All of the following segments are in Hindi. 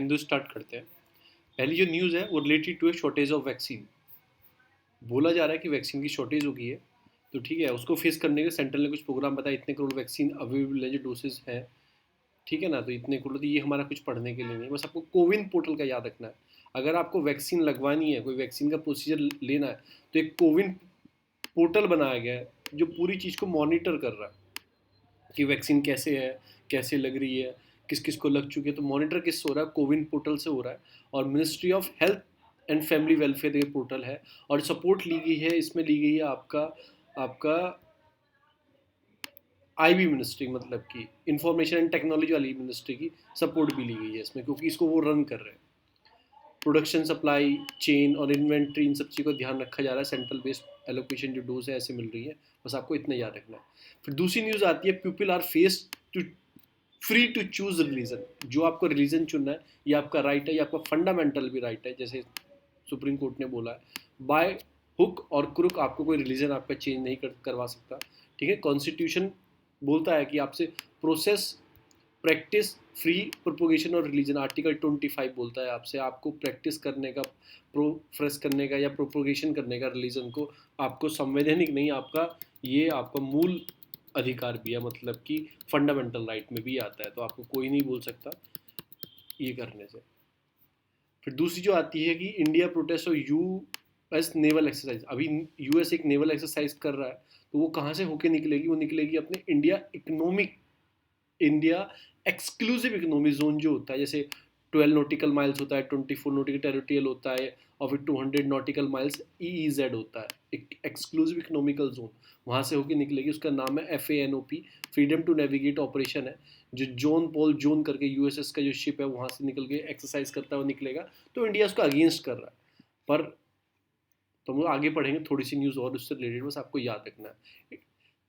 हिंदू स्टार्ट करते हैं। पहली जो न्यूज़ है वो related to a shortage of vaccine. बोला जा रहा है कि वैक्सीन की शॉर्टेज हो गई है, तो ठीक है, उसको फेस करने के सेंट्रल ने कुछ प्रोग्राम बताया, इतने करोड़ वैक्सीन अवेलेबल है, जो डोसेज है, ठीक है ना, तो इतने करोड़, तो ये हमारा कुछ पढ़ने के लिए नहीं, बस आपको कोविन पोर्टल का याद रखना है। अगर आपको वैक्सीन लगवानी है, कोई वैक्सीन का प्रोसीजर लेना है, तो एक कोविन पोर्टल बनाया गया है जो पूरी चीज़ को मॉनिटर कर रहा है कि वैक्सीन कैसे है, कैसे लग रही है, किस किस को लग चुकी है। तो मॉनिटर किससे हो रहा है? कोविन पोर्टल से हो रहा है। और ministry of health and family welfare ये पोर्टल है, और सपोर्ट ली गई है, इसमें ली गई है आपका आपका आईबी मिनिस्ट्री, मतलब कि इंफॉर्मेशन एंड टेक्नोलॉजी वाली मिनिस्ट्री की सपोर्ट भी ली गई है इसमें, क्योंकि इसको वो रन कर रहे हैं। प्रोडक्शन, सप्लाई चेन और इन्वेंट्री, इन सब चीज़ों का ध्यान रखा जा रहा है। सेंट्रल बेस्ड एलोकेशन जो डोज है ऐसे मिल रही है, बस आपको इतना याद रखना है। फिर दूसरी न्यूज़ आती है, people are face to free to choose religion. जो आपको रिलीजन चुनना है, ये आपका राइट है, ये आपका फंडामेंटल भी राइट है, जैसे सुप्रीम कोर्ट ने बोला है। बाय हुक और क्रुक आपको कोई रिलीजन आपका चेंज नहीं करवा सकता, ठीक है। कॉन्स्टिट्यूशन बोलता है कि आपसे प्रोसेस, प्रैक्टिस, फ्री प्रोपोगेशन और रिलीजन, आर्टिकल 25 बोलता है आपसे, आपको प्रैक्टिस करने का, प्रोफ्रेस करने का या प्रोपोगेशन करने का रिलीजन को, आपको संवैधानिक नहीं, आपका ये आपका मूल अधिकार भी है, मतलब कि फंडामेंटल राइट में भी आता है, तो आपको कोई नहीं बोल सकता ये करने से। फिर दूसरी जो आती है कि इंडिया प्रोटेस्ट और यूएस नेवल एक्सरसाइज। अभी यूएस एक नेवल एक्सरसाइज कर रहा है, तो वो कहाँ से होके निकलेगी? वो निकलेगी अपने इंडिया एक्सक्लूसिव इकोनॉमिक जोन जो होता है, जैसे 12 नॉटिकल माइल्स होता है, 24 नॉटिकल टेरिटोरियल होता है, और फिर 200 नॉटिकल माइल्स ईईजेड होता है, एक एक्सक्लूसिव इकोनॉमिकल जोन, वहाँ से होकर निकलेगी। उसका नाम है FANOP, freedom to navigate operation है, जो जॉन पॉल जोन करके यूएसएस का जो शिप है वहाँ से निकल के एक्सरसाइज करता हुआ निकलेगा। तो इंडिया उसको अगेंस्ट कर रहा है, पर तो हम लोग आगे पढ़ेंगे, थोड़ी सी न्यूज़ और उससे रिलेटेड, बस आपको याद रखना है।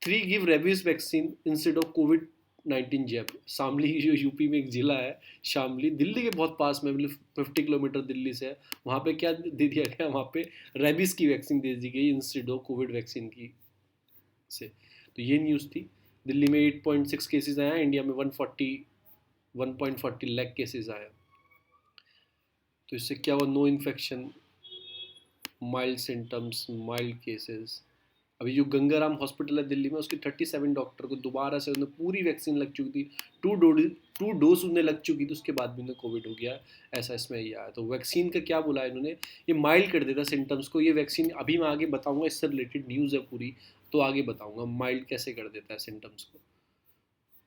3 give rabies vaccine instead of कोविड-19 जैब। शामली जो यूपी में एक जिला है, शामली दिल्ली के बहुत पास में, मतलब 50 किलोमीटर दिल्ली से है, वहाँ पे क्या दे दिया गया? वहाँ पे रेबीज की वैक्सीन दे दी गई इंस्टेड ऑफ कोविड वैक्सीन की से। तो ये न्यूज़ थी। दिल्ली में 8.6 केसेस आया, इंडिया में 1.40 लाख केसेस आया। तो इससे क्या हुआ? No infection, mild symptoms, mild cases. अभी जो गंगाराम हॉस्पिटल है दिल्ली में, उसके 37 डॉक्टर को दोबारा से उन्हें पूरी वैक्सीन लग चुकी थी, टू डोज उन्हें लग चुकी थी, उसके बाद भी उन्हें कोविड हो गया, ऐसा इसमें ये आया। तो वैक्सीन का क्या बोला है इन्होंने? ये माइल्ड कर देता सिम्टम्स को, ये वैक्सीन, अभी मैं आगे बताऊंगा, इससे रिलेटेड न्यूज़ है पूरी, तो आगे बताऊंगा माइल्ड कैसे कर देता है सिम्टम्स को।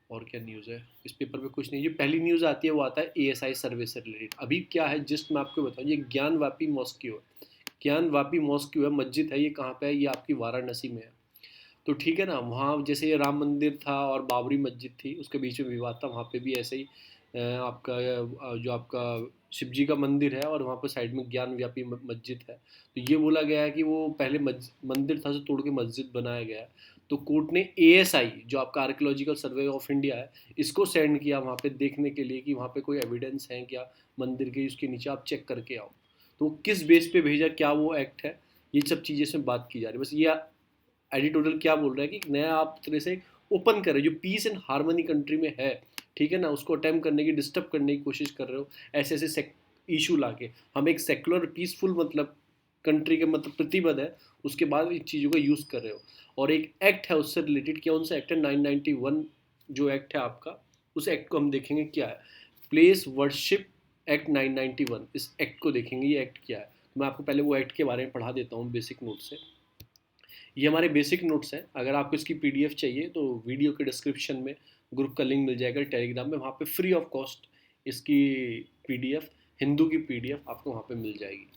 और क्या न्यूज़ है इस पेपर पे? कुछ नहीं। जो पहली न्यूज़ आती है वो आता है ASI सर्वे से रिलेटेड। अभी क्या है, जस्ट मैं आपको बताऊँ, ये ज्ञानवापी मॉस्क्यू है। ज्ञानवापी मॉस्क्यू है, मस्जिद है, ये कहाँ पे है? ये आपकी वाराणसी में है। तो ठीक है ना, वहाँ जैसे ये राम मंदिर था और बाबरी मस्जिद थी, उसके बीच में विवाद था, वहाँ पे भी ऐसे ही आपका जो आपका शिव जी का मंदिर है, और वहाँ पे साइड में ज्ञान व्यापी मस्जिद है। तो ये बोला गया है कि वो पहले मंदिर था, जो तोड़ के मस्जिद बनाया गया है। तो कोर्ट ने ASI, जो आपका आर्कियोलॉजिकल सर्वे ऑफ इंडिया है, इसको सेंड किया वहाँ पे देखने के लिए कि वहाँ पे कोई एविडेंस है क्या मंदिर के, उसके नीचे आप चेक करके आओ। तो किस बेस पे भेजा, क्या वो एक्ट है, ये सब चीज़ें इसमें बात की जा रही है। बस ये एडिटोरियल क्या बोल रहा है कि नया आप तरह से ओपन कर रहे हो, जो पीस एंड हार्मनी कंट्री में है, ठीक है ना, उसको अटेम्प्ट करने की, डिस्टर्ब करने की कोशिश कर रहे हो, ऐसे ऐसे इशू लाके। हम एक सेकुलर पीसफुल, मतलब कंट्री के, मतलब प्रतिबद्ध है, उसके बाद इन चीज़ों का यूज़ कर रहे हो। और एक एक्ट है उससे रिलेटेड, क्या उनसे एक्ट है 991, जो एक्ट है आपका, उस एक्ट को हम देखेंगे क्या है। प्लेस वर्शिप एक्ट 991, इस एक्ट को देखेंगे, ये एक्ट क्या है। मैं आपको पहले वो एक्ट के बारे में पढ़ा देता हूँ बेसिक नोट से। ये हमारे बेसिक नोट्स हैं। अगर आपको इसकी PDF चाहिए तो वीडियो के डिस्क्रिप्शन में ग्रुप का लिंक मिल जाएगा टेलीग्राम में, वहाँ पे फ्री ऑफ कॉस्ट इसकी PDF, हिंदू की PDF आपको वहाँ पे मिल जाएगी।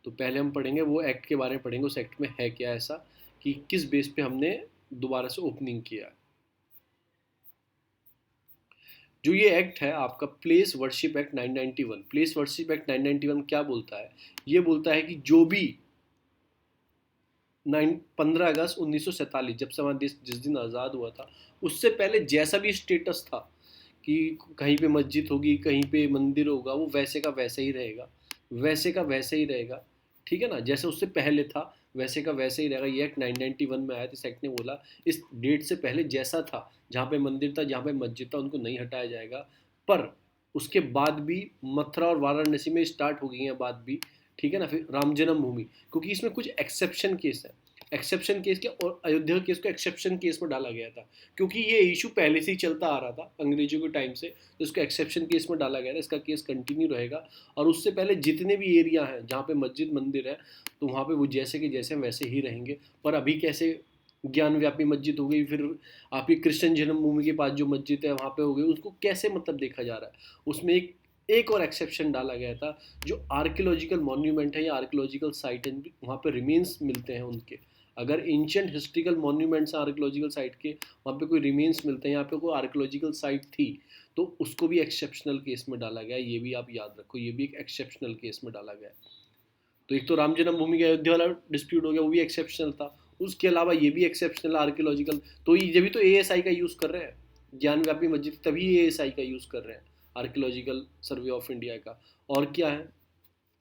तो पहले हम पढ़ेंगे वो एक्ट के बारे में, पढ़ेंगे उस एक्ट में है क्या ऐसा, कि किस बेस पे हमने दोबारा से ओपनिंग किया। जो ये एक्ट है आपका, place worship act 991, place worship act 991 क्या बोलता है? ये बोलता है कि जो भी 15 अगस्त 1947, जब से हमारा देश जिस दिन आज़ाद हुआ था, उससे पहले जैसा भी स्टेटस था, कि कहीं पे मस्जिद होगी, कहीं पे मंदिर होगा, वो वैसे का वैसे ही रहेगा, वैसे का वैसे ही रहेगा, ठीक है ना, जैसे उससे पहले था वैसे का वैसे ही रहेगा। ये एक्ट 991 में आया था। इस एक्ट ने बोला इस डेट से पहले जैसा था, जहाँ पे मंदिर था, जहाँ पे मस्जिद था, उनको नहीं हटाया जाएगा। पर उसके बाद भी मथुरा और वाराणसी में स्टार्ट हो गई हैं बात भी, ठीक है ना। फिर राम जन्मभूमि, क्योंकि इसमें कुछ एक्सेप्शन केस है, एक्सेप्शन केस के, और अयोध्या केस को एक्सेप्शन केस में डाला गया था, क्योंकि ये इशू पहले से ही चलता आ रहा था अंग्रेजों के टाइम से, तो इसको एक्सेप्शन केस में डाला गया था। इसका केस कंटिन्यू रहेगा, और उससे पहले जितने भी एरिया हैं जहाँ पे मस्जिद मंदिर है, तो वहाँ पे वो जैसे के जैसे वैसे ही रहेंगे। पर अभी कैसे ज्ञान व्यापी मस्जिद हो गई, फिर आपकी कृष्ण जन्मभूमि के पास जो मस्जिद है वहाँ पे हो गई, उसको कैसे मतलब देखा जा रहा है। उसमें एक और एक्सेप्शन डाला गया था, जो आर्कियोलॉजिकल मॉन्यूमेंट है या आर्कियोलॉजिकल साइट है, वहाँ पे रिमेन्स मिलते हैं उनके, अगर ancient historical monuments archaeological site के, वहाँ पे कोई रिमेन्स मिलते हैं, यहाँ पे कोई आर्कियोलॉजिकल साइट थी, तो उसको भी एक्सेप्शनल केस में डाला गया। ये भी आप याद रखो, ये भी एक एक्सेप्शनल केस में डाला गया। तो एक तो राम जन्मभूमि का अयोध्या वाला डिस्प्यूट हो गया, वो भी एक्सेप्शनल था। उसके अलावा ये भी एक्सेप्शनल आर्कियोलॉजिकल, तो ये भी तो एएसआई का यूज़ कर रहे हैं, ज्ञान व्यापी मस्जिद तभी एएसआई का यूज़ कर रहे हैं, आर्कियोलॉजिकल सर्वे ऑफ इंडिया का। और क्या है,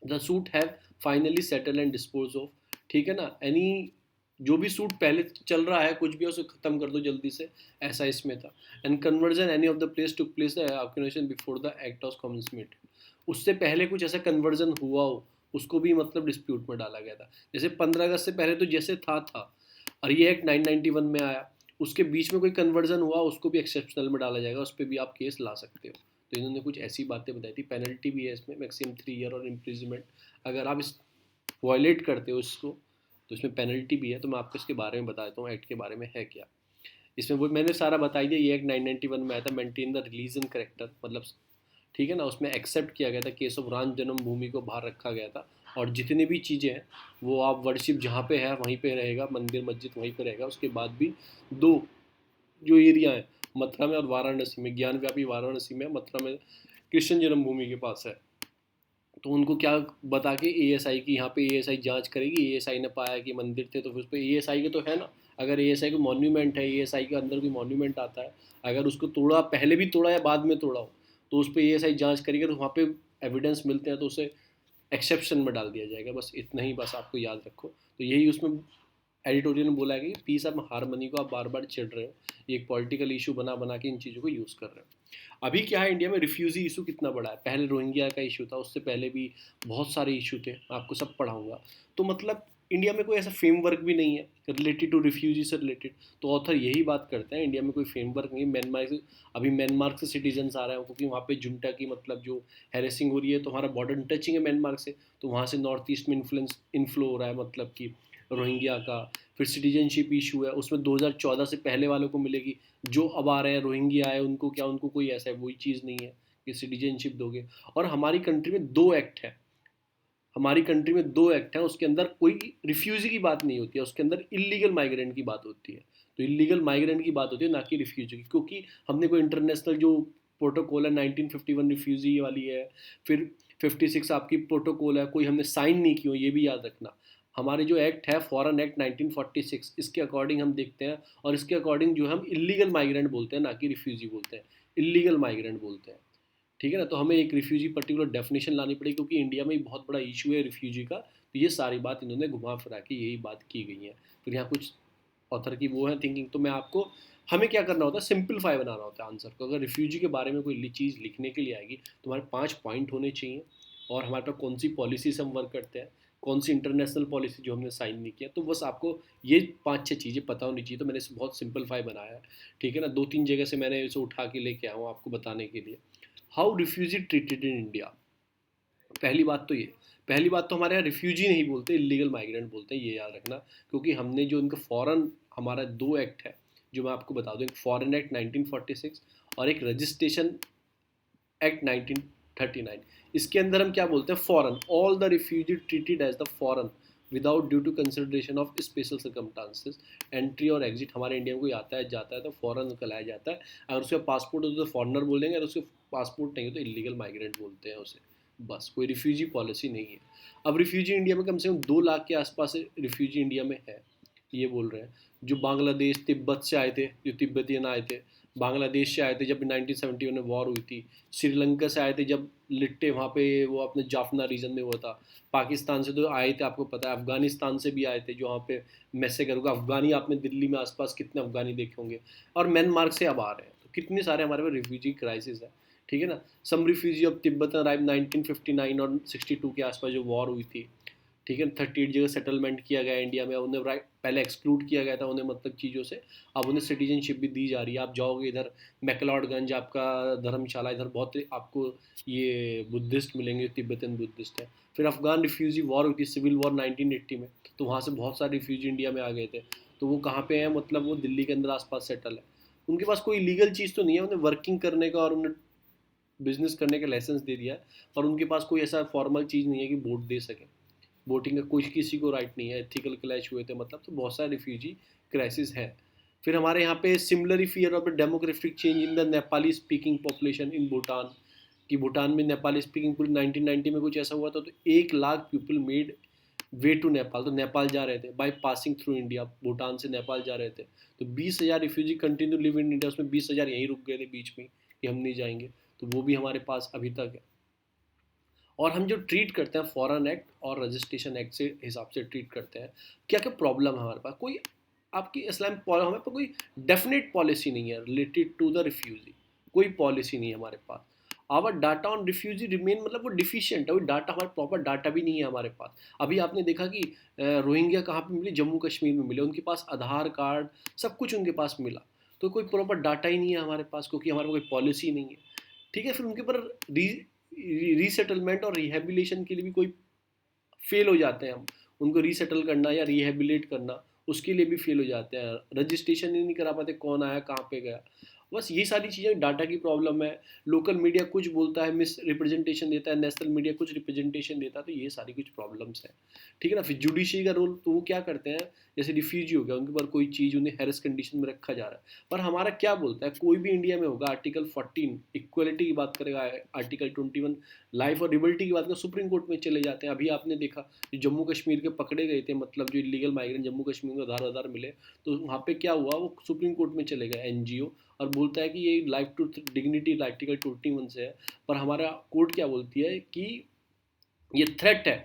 the suit have finally settle and dispose of, ठीक है ना। एनी जो भी सूट पहले चल रहा है कुछ भी, उसे खत्म कर दो जल्दी से, ऐसा इसमें था। And conversion any of the place took place the organisation before the act of commencement, उससे पहले कुछ ऐसा कन्वर्जन हुआ हो, उसको भी मतलब डिस्प्यूट में डाला गया था। जैसे 15 अगस्त से पहले तो जैसे था, और ये एक्ट 991 में आया, उसके बीच में कोई कन्वर्जन हुआ, उसको भी एक्सेप्शनल में डाला जाएगा, उस पर भी आप केस ला सकते हो। तो इन्होंने कुछ ऐसी बातें बताई थी। पेनल्टी भी है इसमें, मैक्सिमम 3 ईयर और इम्प्रिजमेंट, अगर आप इस वायलेट करते हो इसको, तो इसमें पेनल्टी भी है। तो मैं आपको इसके बारे में बता देता हूँ एक्ट के बारे में है क्या। इसमें वो मैंने सारा बता दिया। ये एक्ट 991 में आया था, मेंटेन द रिलीजन करेक्टर, मतलब ठीक है ना, उसमें एक्सेप्ट किया गया था, केस ऑफ राम जन्मभूमि को बाहर रखा गया था, और जितनी भी चीज़ें हैं वो आप वर्शिप जहाँ पे है वहीं पे रहेगा, मंदिर मस्जिद वहीं पे रहेगा। उसके बाद भी दो जो एरिया है मथुरा में और वाराणसी में, ज्ञान व्यापी वाराणसी में, मथुरा में कृष्ण जन्मभूमि के पास है, तो उनको क्या बता के एएसआई की, यहाँ पे एएसआई जांच करेगी, एएसआई ने पाया कि मंदिर थे, तो फिर उस पर एएसआई के तो है ना, अगर एएसआई को मॉन्यूमेंट है, एएसआई के अंदर कोई मॉन्यूमेंट आता है, अगर उसको तोड़ा, पहले भी तोड़ा या बाद में तोड़ा हो, तो उस पर एएसआई जांच करेगी, तो वहाँ पे एविडेंस मिलते हैं तो उसे एक्सेप्शन में डाल दिया जाएगा। बस इतना ही, बस आपको याद रखो। तो यही उसमें एडिटोरियल में बोला है कि पीस ऑफ हारमनी को आप बार बार छिड़ रहे हो, ये एक पॉलिटिकल इशू बना बना के इन चीज़ों को यूज़ कर रहे हो। अभी क्या है, इंडिया में रिफ्यूजी इशू कितना बड़ा है, पहले रोहिंग्या का इशू था, उससे पहले भी बहुत सारे इशू थे, मैं आपको सब पढ़ाऊंगा। तो मतलब इंडिया में कोई ऐसा फ्रेमवर्क भी नहीं है रिलेटेड टू रिफ्यूजी से रिलेटेड। तो ऑथर यही बात करते हैं, इंडिया में कोई फ्रेमवर्क नहीं है। म्यांमार से, अभी म्यांमार से सिटीजन्स आ रहे हैं, क्योंकि वहाँ पे जुंटा की मतलब जो हैरेसिंग हो रही है, तो हमारा बॉर्डर टचिंग है म्यांमार से, तो वहाँ से नॉर्थ ईस्ट में इन्फ्लो हो रहा है, मतलब कि रोहिंग्या का। फिर सिटीजनशिप इशू है, उसमें 2014 से पहले वालों को मिलेगी, जो अब आ रहे हैं रोहिंग्या आए उनको क्या, उनको कोई ऐसा है वही चीज़ नहीं है कि सिटीजनशिप दोगे। और हमारी कंट्री में दो एक्ट है, हमारी कंट्री में दो एक्ट हैं, उसके अंदर कोई रिफ्यूजी की बात नहीं होती है, उसके अंदर इलीगल माइग्रेंट की बात होती है। तो इलीगल माइग्रेंट की बात होती है, ना कि रिफ्यूजी की, क्योंकि हमने कोई इंटरनेशनल जो प्रोटोकॉल है 1951 रिफ्यूजी वाली है, फिर 56 आपकी प्रोटोकॉल है, कोई हमने साइन नहीं की हो, ये भी याद रखना। हमारे जो एक्ट है फॉरेन एक्ट 1946, इसके अकॉर्डिंग हम देखते हैं, और इसके अकॉर्डिंग जो हम इलीगल माइग्रेंट बोलते हैं, ना कि रिफ्यूजी बोलते हैं, इलीगल माइग्रेंट बोलते हैं, ठीक है ना। तो हमें एक रिफ्यूजी पर्टिकुलर डेफिनेशन लानी पड़ेगी, क्योंकि इंडिया में बहुत बड़ा इशू है रिफ्यूजी का। तो ये सारी बात इन्होंने घुमा फिरा के यही बात की गई है। फिर यहाँ कुछ ऑथर की वो है थिंकिंग, तो मैं आपको, हमें क्या करना होता है, सिंपलीफाई बनाना होता है आंसर को। अगर रिफ्यूजी के बारे में कोई चीज़ लिखने के लिए आएगी, तो हमारे 5 पॉइंट होने चाहिए, और हमारे पास कौन सी पॉलिसी से हम वर्क करते हैं, कौन सी इंटरनेशनल पॉलिसी जो हमने साइन नहीं किया, तो बस आपको ये 5-6 चीज़ें पता होनी चाहिए। तो मैंने इसे बहुत सिंपलीफाई बनाया है, ठीक है ना। 2-3 जगह से मैंने इसे उठा के लेके आया हूँ आपको बताने के लिए। How refugee treated in India, पहली बात तो ये, पहली बात तो हमारे यहाँ रिफ्यूजी नहीं बोलते, इलीगल माइग्रेंट बोलते हैं, ये याद रखना। क्योंकि हमने जो इनका फॉरेन, हमारा दो एक्ट है जो मैं आपको बता दूं, एक फॉरेन एक्ट 1946 और एक रजिस्ट्रेशन एक्ट 1939। इसके अंदर हम क्या बोलते हैं, foreign, all the refugee treated as the foreign without due to consideration of special circumstances, entry और एग्जिट, हमारे इंडिया में कोई आता है जाता है तो फॉरेन कहलाया जाता है। अगर उसका पासपोर्ट हो तो फॉरनर बोल देंगे, अगर उसके पासपोर्ट नहीं हो तो इलीगल माइग्रेंट बोलते हैं उसे। बस, कोई रिफ्यूजी पॉलिसी नहीं है। अब रिफ्यूजी इंडिया में कम से कम 2 लाख के आसपास रिफ्यूजी इंडिया में है, ये बोल रहे हैं। जो बांग्लादेश तिब्बत से आए थे, जो तिब्बतियन आए थे, बांग्लादेश से आए थे जब 1971 में वॉर हुई थी, श्रीलंका से आए थे जब लिट्टे वहाँ पे वो अपने जाफना रीजन में हुआ था, पाकिस्तान से तो आए थे, आपको पता है, अफगानिस्तान से भी आए थे जो वहाँ पे मैसेकर होगा, अफगानी आपने दिल्ली में आसपास कितने अफगानी देखे होंगे, और म्यांमार से अब आ रहे हैं। तो कितने सारे हमारे पास रिफ्यूजी क्राइसिस है, ठीक है ना। सम रिफ्यूजी ऑफ तिब्बत अराइव 1959 और 62 के आसपास जो वॉर हुई थी, ठीक है, 38 जगह सेटलमेंट किया गया इंडिया में, उन्हें राइट पहले एक्सक्लूड किया गया था उन्हें मतलब चीज़ों से, अब उन्हें सिटीजनशिप भी दी जा रही है। आप जाओगे इधर मैकलॉडगंज आपका धर्मशाला, इधर बहुत आपको ये बुद्धिस्ट मिलेंगे, तिब्बतन बुद्धिस्ट है। फिर अफगान रिफ्यूजी वॉर हुई थी, सिविल वॉर 1980 में, तो वहाँ से बहुत सारे रिफ्यूजी इंडिया में आ गए थे। तो वो कहाँ पे हैं, मतलब वो दिल्ली के अंदर आसपास सेटल है। उनके पास कोई लीगल चीज़ तो नहीं है, उन्हें वर्किंग करने का और उन्हें बिजनेस करने का लाइसेंस दे दिया है, और उनके पास कोई ऐसा फॉर्मल चीज़ नहीं है कि वोट दे सके। वोटिंग का कोई किसी को राइट नहीं है, एथिकल क्लैश हुए थे मतलब, तो बहुत सारे रिफ्यूजी क्राइसिस है। फिर हमारे यहाँ पे similarly fear of demographic change in the Nepali speaking population in Bhutan, कि भूटान में नेपाली स्पीकिंग पूरी 1990 में कुछ ऐसा हुआ था, तो 1 lakh people made way to Nepal, तो नेपाल जा रहे थे by passing through India, Bhutan से नेपाल जा रहे थे। तो 20,000 refugee continue live in India, उसमें 20,000 यहीं रुक गए थे बीच में कि हम नहीं जाएंगे, तो वो भी हमारे पास अभी तक है। और हम जो ट्रीट करते हैं फॉरेन एक्ट और रजिस्ट्रेशन एक्ट से हिसाब से ट्रीट करते हैं, क्या क्या प्रॉब्लम है हमारे पास, कोई आपकी इस्लाम हमारे पास कोई डेफिनेट पॉलिसी नहीं है रिलेटेड टू द रिफ्यूजी, कोई पॉलिसी नहीं है हमारे पास। Our data on refugee remain, मतलब वो डिफिशियंट है, वो डाटा हमारे प्रॉपर डाटा भी नहीं है हमारे पास। अभी आपने देखा कि रोहिंग्या कहाँ पे मिले, जम्मू कश्मीर में मिले, उनके पास आधार कार्ड सब कुछ उनके पास मिला, तो कोई प्रॉपर डाटा ही नहीं है हमारे पास, क्योंकि हमारे पास कोई पॉलिसी नहीं है। ठीक है, फिर उनके ऊपर रीसेटलमेंट और रिहेबिलिटेशन के लिए भी कोई फेल हो जाते हैं हम, उनको रीसेटल करना या रिहेबिलिट करना उसके लिए भी फेल हो जाते हैं, रजिस्ट्रेशन ही नहीं करा पाते, कौन आया कहाँ पे गया। बस ये सारी चीज़ें, डाटा की प्रॉब्लम है, लोकल मीडिया कुछ बोलता है, मिस रिप्रेजेंटेशन देता है, नेशनल मीडिया कुछ रिप्रेजेंटेशन देता है, तो ये सारी कुछ प्रॉब्लम्स है। ठीक है ना। फिर जुडिशरी का रोल, तो वो क्या करते हैं, जैसे रिफ्यूजी हो गया, उनके ऊपर कोई चीज़ उन्हें हैरेस कंडीशन में रखा जा रहा है, पर हमारा क्या बोलता है, कोई भी इंडिया में होगा आर्टिकल 14 इक्वलिटी की बात करेगा, आर्टिकल 21 लाइफ और लिबर्टी की बात करें, सुप्रीम कोर्ट में चले जाते हैं। अभी आपने देखा जो जम्मू कश्मीर के पकड़े गए थे, मतलब जो इलीगल माइग्रेंट जम्मू कश्मीर में आधार आधार मिले, तो वहाँ पे क्या हुआ, वो सुप्रीम कोर्ट में चले गए एनजीओ, और बोलता है कि ये लाइफ टू डिग्निटी आर्टिकल 21 से है, पर हमारा कोर्ट क्या बोलती है कि ये थ्रेट है,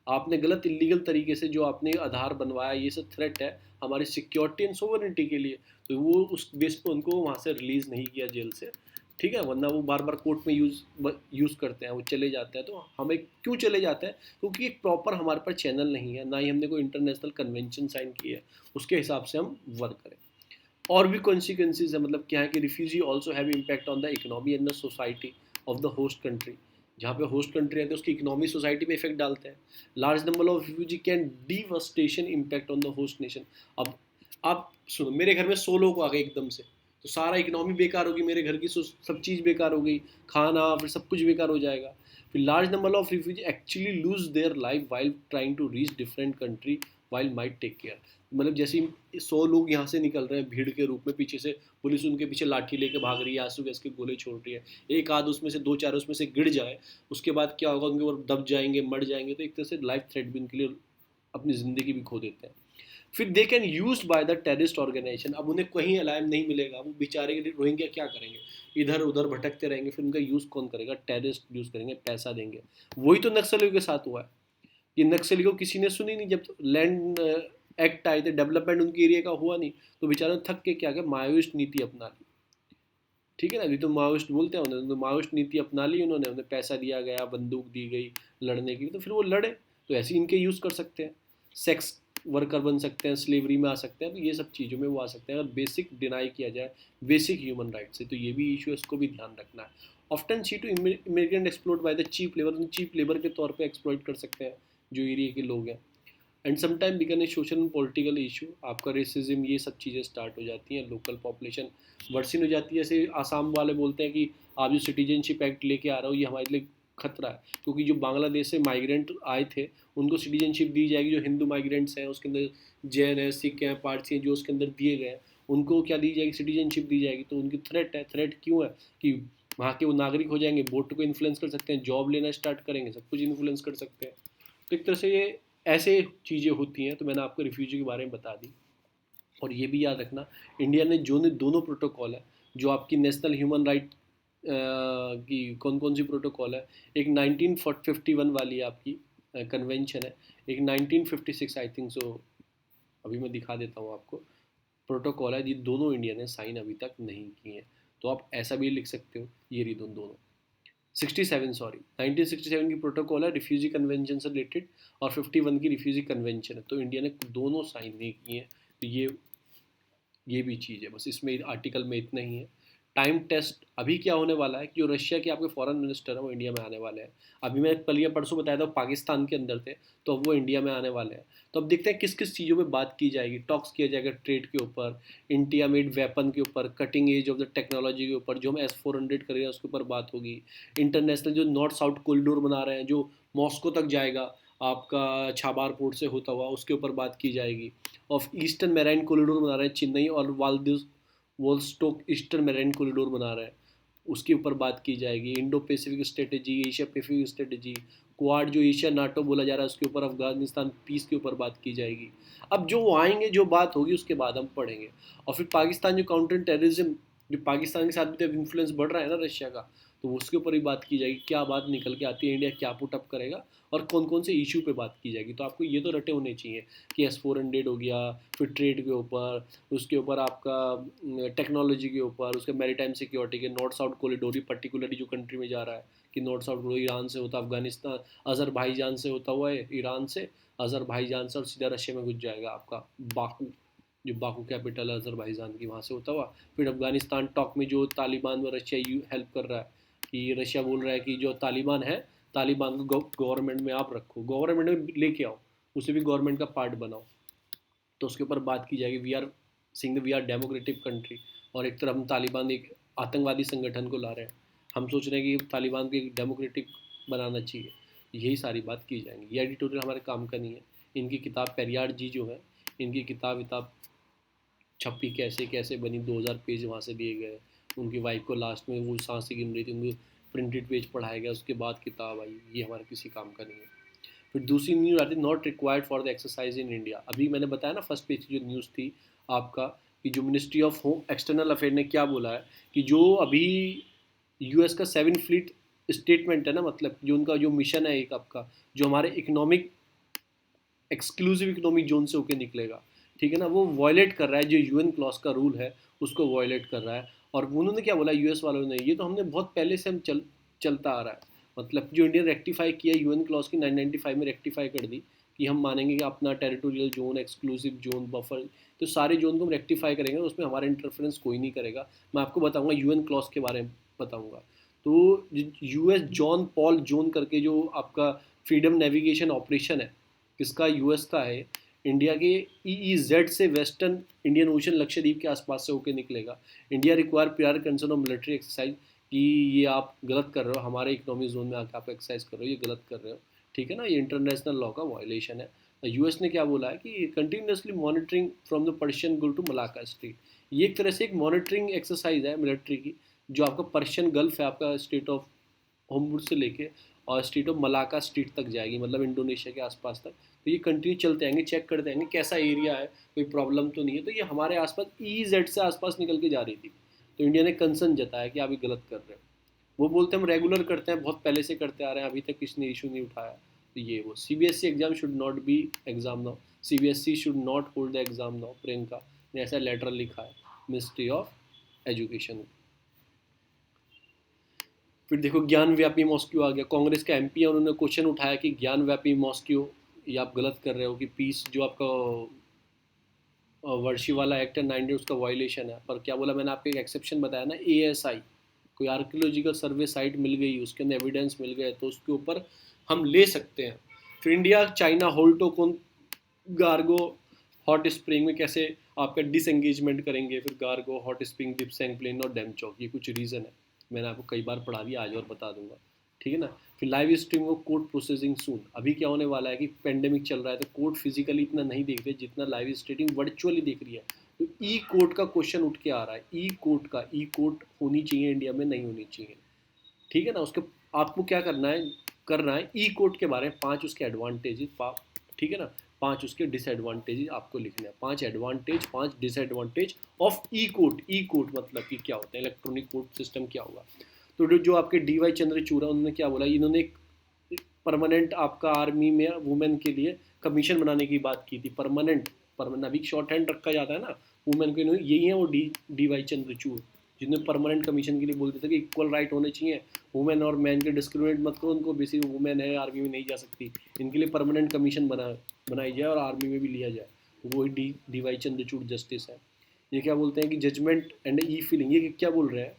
आपने गलत इलीगल तरीके से जो आपने आधार बनवाया, ये सब थ्रेट है हमारी सिक्योरिटी एंड सोवरेनिटी के लिए, तो वो उस बेस पे उनको वहाँ से रिलीज़ नहीं किया जेल से। ठीक है, वरना वो बार बार कोर्ट में यूज़ करते हैं, वो चले जाते हैं। तो हमें क्यों चले जाते हैं, क्योंकि एक प्रॉपर हमारे पास चैनल नहीं है, ना ही हमने कोई इंटरनेशनल कन्वेंशन साइन की है उसके हिसाब से हम वर्क करें। और भी कॉन्सिक्वेंसेज है, मतलब क्या है कि refugee also have impact on the economy and the society of the host country, जहाँ पे होस्ट कंट्री रहते हैं उसकी इकोनॉमी सोसाइटी पे इफेक्ट डालते हैं। Large number of refugee can devastation impact on the host nation. अब आप सुनो, मेरे घर में 100 लोग आ गए एकदम से, तो सारा इकोनॉमी बेकार होगी, मेरे घर की सब चीज़ बेकार हो गई, खाना फिर सब कुछ बेकार हो जाएगा। फिर large number of refugee actually lose their life while trying to reach different country while might take care. मतलब जैसे ही 100 लोग यहाँ से निकल रहे हैं भीड़ के रूप में, पीछे से पुलिस उनके पीछे लाठी लेके भाग रही है, आंसू गैस के गोले छोड़ रही है, एक आध उसमें से 2-4 उसमें से गिर जाए, उसके बाद क्या होगा, उनके ऊपर दब जाएंगे, मर जाएंगे, तो एक तरह से लाइफ थ्रेट भी उनके लिए अपनी ज़िंदगी भी खो देते हैं। फिर they can use by the terrorist organisation, अब उन्हें कहीं अलायम नहीं मिलेगा, वो बेचारे रोहिंग्या क्या करेंगे, इधर उधर भटकते रहेंगे, फिर उनका यूज़ कौन करेगा, टेररिस्ट यूज़ करेंगे, पैसा देंगे। वही तो नक्सलियों के साथ हुआ है, ये नक्सलियों को किसी ने सुनी नहीं, जब लैंड एक्ट आए थे, डेवलपमेंट उनके एरिया का हुआ नहीं, तो बेचारे थक के क्या क्या माओइस्ट नीति अपना ली। ठीक है ना, अभी तो माओइस्ट बोलते हैं उन्होंने, तो माओइस्ट नीति अपना ली उन्होंने, उन्हें पैसा दिया गया, बंदूक दी गई लड़ने की, तो फिर वो लड़े, तो ऐसे इनके यूज़ कर सकते हैं, सेक्स वर्कर बन सकते हैं, स्लेवरी में आ सकते हैं, तो ये सब चीज़ों में वो आ सकते हैं अगर बेसिक डिनाई किया जाए बेसिक ह्यूमन राइट से, तो ये भी इशू है, इसको भी ध्यान रखना है। Often see to immigrant explored by the cheap labour, cheap labour के तौर पर एक्सप्लॉइट कर सकते हैं जो एरिया के लोग हैं। And sometime become a social and political issue, आपका रेसिज्म, ये सब चीज़ें स्टार्ट हो जाती हैं, लोकल पॉपुलेशन वर्सिन हो जाती है। जैसे आसाम वाले बोलते हैं कि आप जो सिटीजनशिप एक्ट लेके आ रहे हो ये हमारे लिए खतरा है, क्योंकि जो बांग्लादेश से माइग्रेंट आए थे उनको सिटीजनशिप दी जाएगी, जो हिंदू माइग्रेंट्स हैं उसके अंदर जैन है, सिख हैं, पारसी हैं, जो उसके अंदर दिए गए हैं उनको क्या दी जाएगी, सिटीजनशिप दी जाएगी, तो उनकी थ्रेट है। थ्रेट क्यों है कि वहाँ के वो नागरिक हो जाएंगे, वोट को इन्फ्लुएंस कर सकते हैं, जॉब लेना स्टार्ट करेंगे, सब कुछ इन्फ्लुएंस कर सकते हैं। तो एक तरह से ये ऐसे चीज़ें होती हैं, तो मैंने आपको रिफ्यूजी के बारे में बता दी। और ये भी याद रखना, इंडिया ने जो ने दोनों प्रोटोकॉल है, जो आपकी नेशनल ह्यूमन राइट की कौन कौन सी प्रोटोकॉल है, एक 1951 वाली आपकी कन्वेंशन है, एक 1956 आई थिंक सो, अभी मैं दिखा देता हूँ आपको, प्रोटोकॉल है, ये दोनों इंडिया ने साइन अभी तक नहीं किए हैं, तो आप ऐसा भी लिख सकते हो, ये रही दोनों। 67 सॉरी 1967 की प्रोटोकॉल है रिफ्यूजी कन्वेंशन से रिलेटेड, और 51 की रिफ्यूजी कन्वेंशन है, तो इंडिया ने दोनों साइन नहीं किए हैं। तो ये भी चीज़ है, बस इसमें आर्टिकल में इतना ही है। टाइम टेस्ट अभी क्या होने वाला है कि जो रशिया के आपके फॉरेन मिनिस्टर हैं वो इंडिया में आने वाले हैं। अभी मैं कल या परसों बताया था पाकिस्तान के अंदर थे, तो अब वो इंडिया में आने वाले हैं। तो अब देखते हैं किस किस चीज़ों पे बात की जाएगी। टॉक्स किया जाएगा ट्रेड के ऊपर, इंडिया मेड वेपन के ऊपर, cutting edge of the technology के ऊपर, जो हम S-400 करेंगे उसके ऊपर बात होगी। इंटरनेशनल जो नॉर्थ साउथ कॉरिडोर बना रहे हैं जो मॉस्को तक जाएगा आपका छाबार पोर्ट से होता हुआ, उसके ऊपर बात की जाएगी। ऑफ ईस्टर्न मेराइन कॉरिडोर बना रहे हैं चेन्नई और वालदिस वोल्स्टोक ईस्टर्न मेराइन कॉरिडोर बना रहे हैं, उसके ऊपर बात की जाएगी। Indo Pacific strategy, Asia Pacific strategy, quad जो एशिया नाटो बोला जा रहा है उसके ऊपर, अफगानिस्तान पीस के ऊपर बात की जाएगी। अब जो वो आएंगे जो बात होगी उसके बाद हम पढ़ेंगे। और फिर पाकिस्तान जो काउंटर टेररिज्म, जो पाकिस्तान के साथ भी तो इन्फ्लुएंस बढ़ रहा है ना रशिया का, तो उसके ऊपर भी बात की जाएगी। क्या बात निकल के आती है, इंडिया क्या पुटअप करेगा और कौन कौन से इशू पे बात की जाएगी। तो आपको ये तो रटे होने चाहिए कि S-400 हो गया, फिर ट्रेड के ऊपर, उसके ऊपर आपका टेक्नोलॉजी के ऊपर, उसके मैरीटाइम सिक्योरिटी के, नॉर्थ साउथ कॉरिडोर पर्टिकुलरली जो कंट्री में जा रहा है कि नॉर्थ साउथ कॉरिडोर ईरान से होता अफगानिस्तान, अजरबैजान से होता हुआ है, ईरान से, अजरबैजान से, और सीधा रशिया में घुस जाएगा आपका बाकू, जो बाकू कैपिटल है अजरबैजान की, वहाँ से होता हुआ फिर अफगानिस्तान। टॉक में जो तालिबान में रशिया हेल्प कर रहा है, कि रशिया बोल रहा है कि जो तालिबान है, तालिबान को गवर्नमेंट में आप रखो, गवर्नमेंट में लेके आओ, उसे भी गवर्नमेंट का पार्ट बनाओ। तो उसके ऊपर बात की जाएगी। We are sing we are democratic country, और एक तरफ हम तालिबान एक आतंकवादी संगठन को ला रहे हैं, हम सोच रहे हैं कि तालिबान को एक डेमोक्रेटिक बनाना चाहिए। यही सारी बात की जाएंगी। ये एडिटोरियल हमारे काम का नहीं है। इनकी किताब पेरियार जी जो है, इनकी किताब छपी कैसे कैसे बनी, 2000 पेज वहाँ से लिए गए। उनकी वाइफ को लास्ट में वो सांस से गिन रही थी, उनको प्रिंटेड पेज पढ़ाया गया, उसके बाद किताब आई। ये हमारे किसी काम का नहीं है। फिर दूसरी न्यूज़ आती है, not required for the exercise in India. अभी मैंने बताया ना फर्स्ट पेज की जो न्यूज़ थी आपका, कि जो ministry of home external affair ने क्या बोला है कि जो अभी US का 7 फ्लीट स्टेटमेंट है ना, मतलब जो उनका जो मिशन है एक आपका, जो हमारे इकोनॉमिक एक्सक्लूसिव इकोनॉमिक जोन से होकर निकलेगा, ठीक है ना, वो वॉयलेट कर रहा है जो UN क्लॉज का रूल है, उसको वॉयलेट कर रहा है। और उन्होंने क्या बोला US वालों ने, ये तो हमने बहुत पहले से हम चलता आ रहा है, मतलब जो इंडिया ने रेक्टिफाई किया UN क्लॉज की 995 में रेक्टिफाई कर दी कि हम मानेंगे कि अपना territorial zone, exclusive zone, buffer, तो सारे जोन को हम रेक्टिफाई करेंगे, उसमें हमारा इंटरफेरेंस कोई नहीं करेगा। मैं आपको बताऊंगा UN क्लॉज के बारे में बताऊंगा। तो US जॉन पॉल जोन करके जो आपका फ्रीडम नेविगेशन ऑपरेशन है, किसका, US का है, इंडिया के EEZ से वेस्टर्न इंडियन ओशन लक्षद्वीप के आसपास से होकर निकलेगा। India require prior concern of military exercise, कि ये आप गलत कर रहे हो, हमारे इकोनॉमिक जोन में आकर आप एक्सरसाइज कर रहे हो, ये गलत कर रहे हो, ठीक है ना, ये इंटरनेशनल लॉ का वायलेशन है। US ने क्या बोला है कि continuously monitoring from the Persian Gulf to Malacca street, ये एक तरह से एक मॉनिटरिंग एक्सरसाइज है मिलिट्री की, जो आपका पर्शियन गल्फ है, आपका स्टेट ऑफ होमवुड से लेके और स्टेट ऑफ मलाका स्ट्रीट तक जाएगी, मतलब इंडोनेशिया के आसपास तक। तो ये कंटिन्यू चलते आएंगे, चेक करते आएंगे कैसा एरिया है, कोई प्रॉब्लम तो नहीं है। तो ये हमारे आसपास EEZ से आसपास निकल के जा रही थी, तो इंडिया ने कंसर्न जताया कि आप ये गलत कर रहे हो। वो बोलते हम रेगुलर करते हैं, बहुत पहले से करते आ रहे हैं, अभी तक किसी ने इशू नहीं उठाया। तो ये वो CBSE exam should not be exam now, CBSE should not hold the exam now, Priyanka ने ऐसा लेटर लिखा है मिनिस्ट्री ऑफ एजुकेशन। फिर देखो ज्ञान व्यापी मॉस्क्यू आ गया, कांग्रेस का MP है, उन्होंने क्वेश्चन उठाया कि ज्ञान व्यापी मॉस्क्यू ये आप गलत कर रहे हो, कि पीस जो आपका वर्षी वाला एक्ट है 90 उसका वायलेशन है। पर क्या बोला मैंने आपको, एक एक्सेप्शन बताया ना, ASI, कोई आर्कियोलॉजिकल सर्वे साइट मिल गई, उसके अंदर एविडेंस मिल गए, तो उसके ऊपर हम ले सकते हैं। फिर इंडिया चाइना होल्टोकोन गार्गो हॉट स्प्रिंग में कैसे आपका डिसएंगेजमेंट करेंगे, फिर गार्गो हॉट स्प्रिंग डिप्सेंग प्लेन और डैमचौक, ये कुछ रीज़न है, मैंने आपको कई बार पढ़ा दिया, आज और बता दूंगा, ठीक है ना। फिर live stream of court processing soon, अभी क्या होने वाला है कि पेंडेमिक चल रहा है, तो कोर्ट फिजिकली इतना नहीं देख रहे जितना लाइव स्ट्रीमिंग वर्चुअली देख रही है। तो कोर्ट का क्वेश्चन उठ के आ रहा है, कोर्ट होनी चाहिए इंडिया में, नहीं होनी चाहिए, ठीक है ना। उसके आपको क्या करना है कोर्ट के बारे में 5 उसके एडवांटेजेस, ठीक है ना, 5 उसके डिसएडवांटेजेस आपको लिखने हैं, 5 एडवांटेज 5 डिसएडवांटेज ऑफ कोर्ट मतलब कि क्या होता है, इलेक्ट्रॉनिक कोर्ट सिस्टम क्या होगा। तो जो आपके DY चंद्रचूड़ उन्होंने क्या बोला, इन्होंने एक परमानेंट आपका आर्मी में वुमेन के लिए कमीशन बनाने की बात की थी, परमानेंट, अभी शॉर्ट हैंड रखा जाता है ना वुमेन को, यही है वो DY चंद्रचूड़, जिन्हें परमानेंट कमीशन के लिए बोलते थे कि इक्वल राइट होने चाहिए, वुमेन और मैन के डिस्क्रिमिनेट मत करो उनको, बेसिक वुमेन है आर्मी में नहीं जा सकती, इनके लिए परमानेंट कमीशन बनाई जाए और आर्मी में भी लिया जाए। वही डी वाई चंद्रचूड़ जस्टिस है। ये क्या बोलते हैं कि जजमेंट एंड ई फीलिंग, ये क्या बोल रहे हैं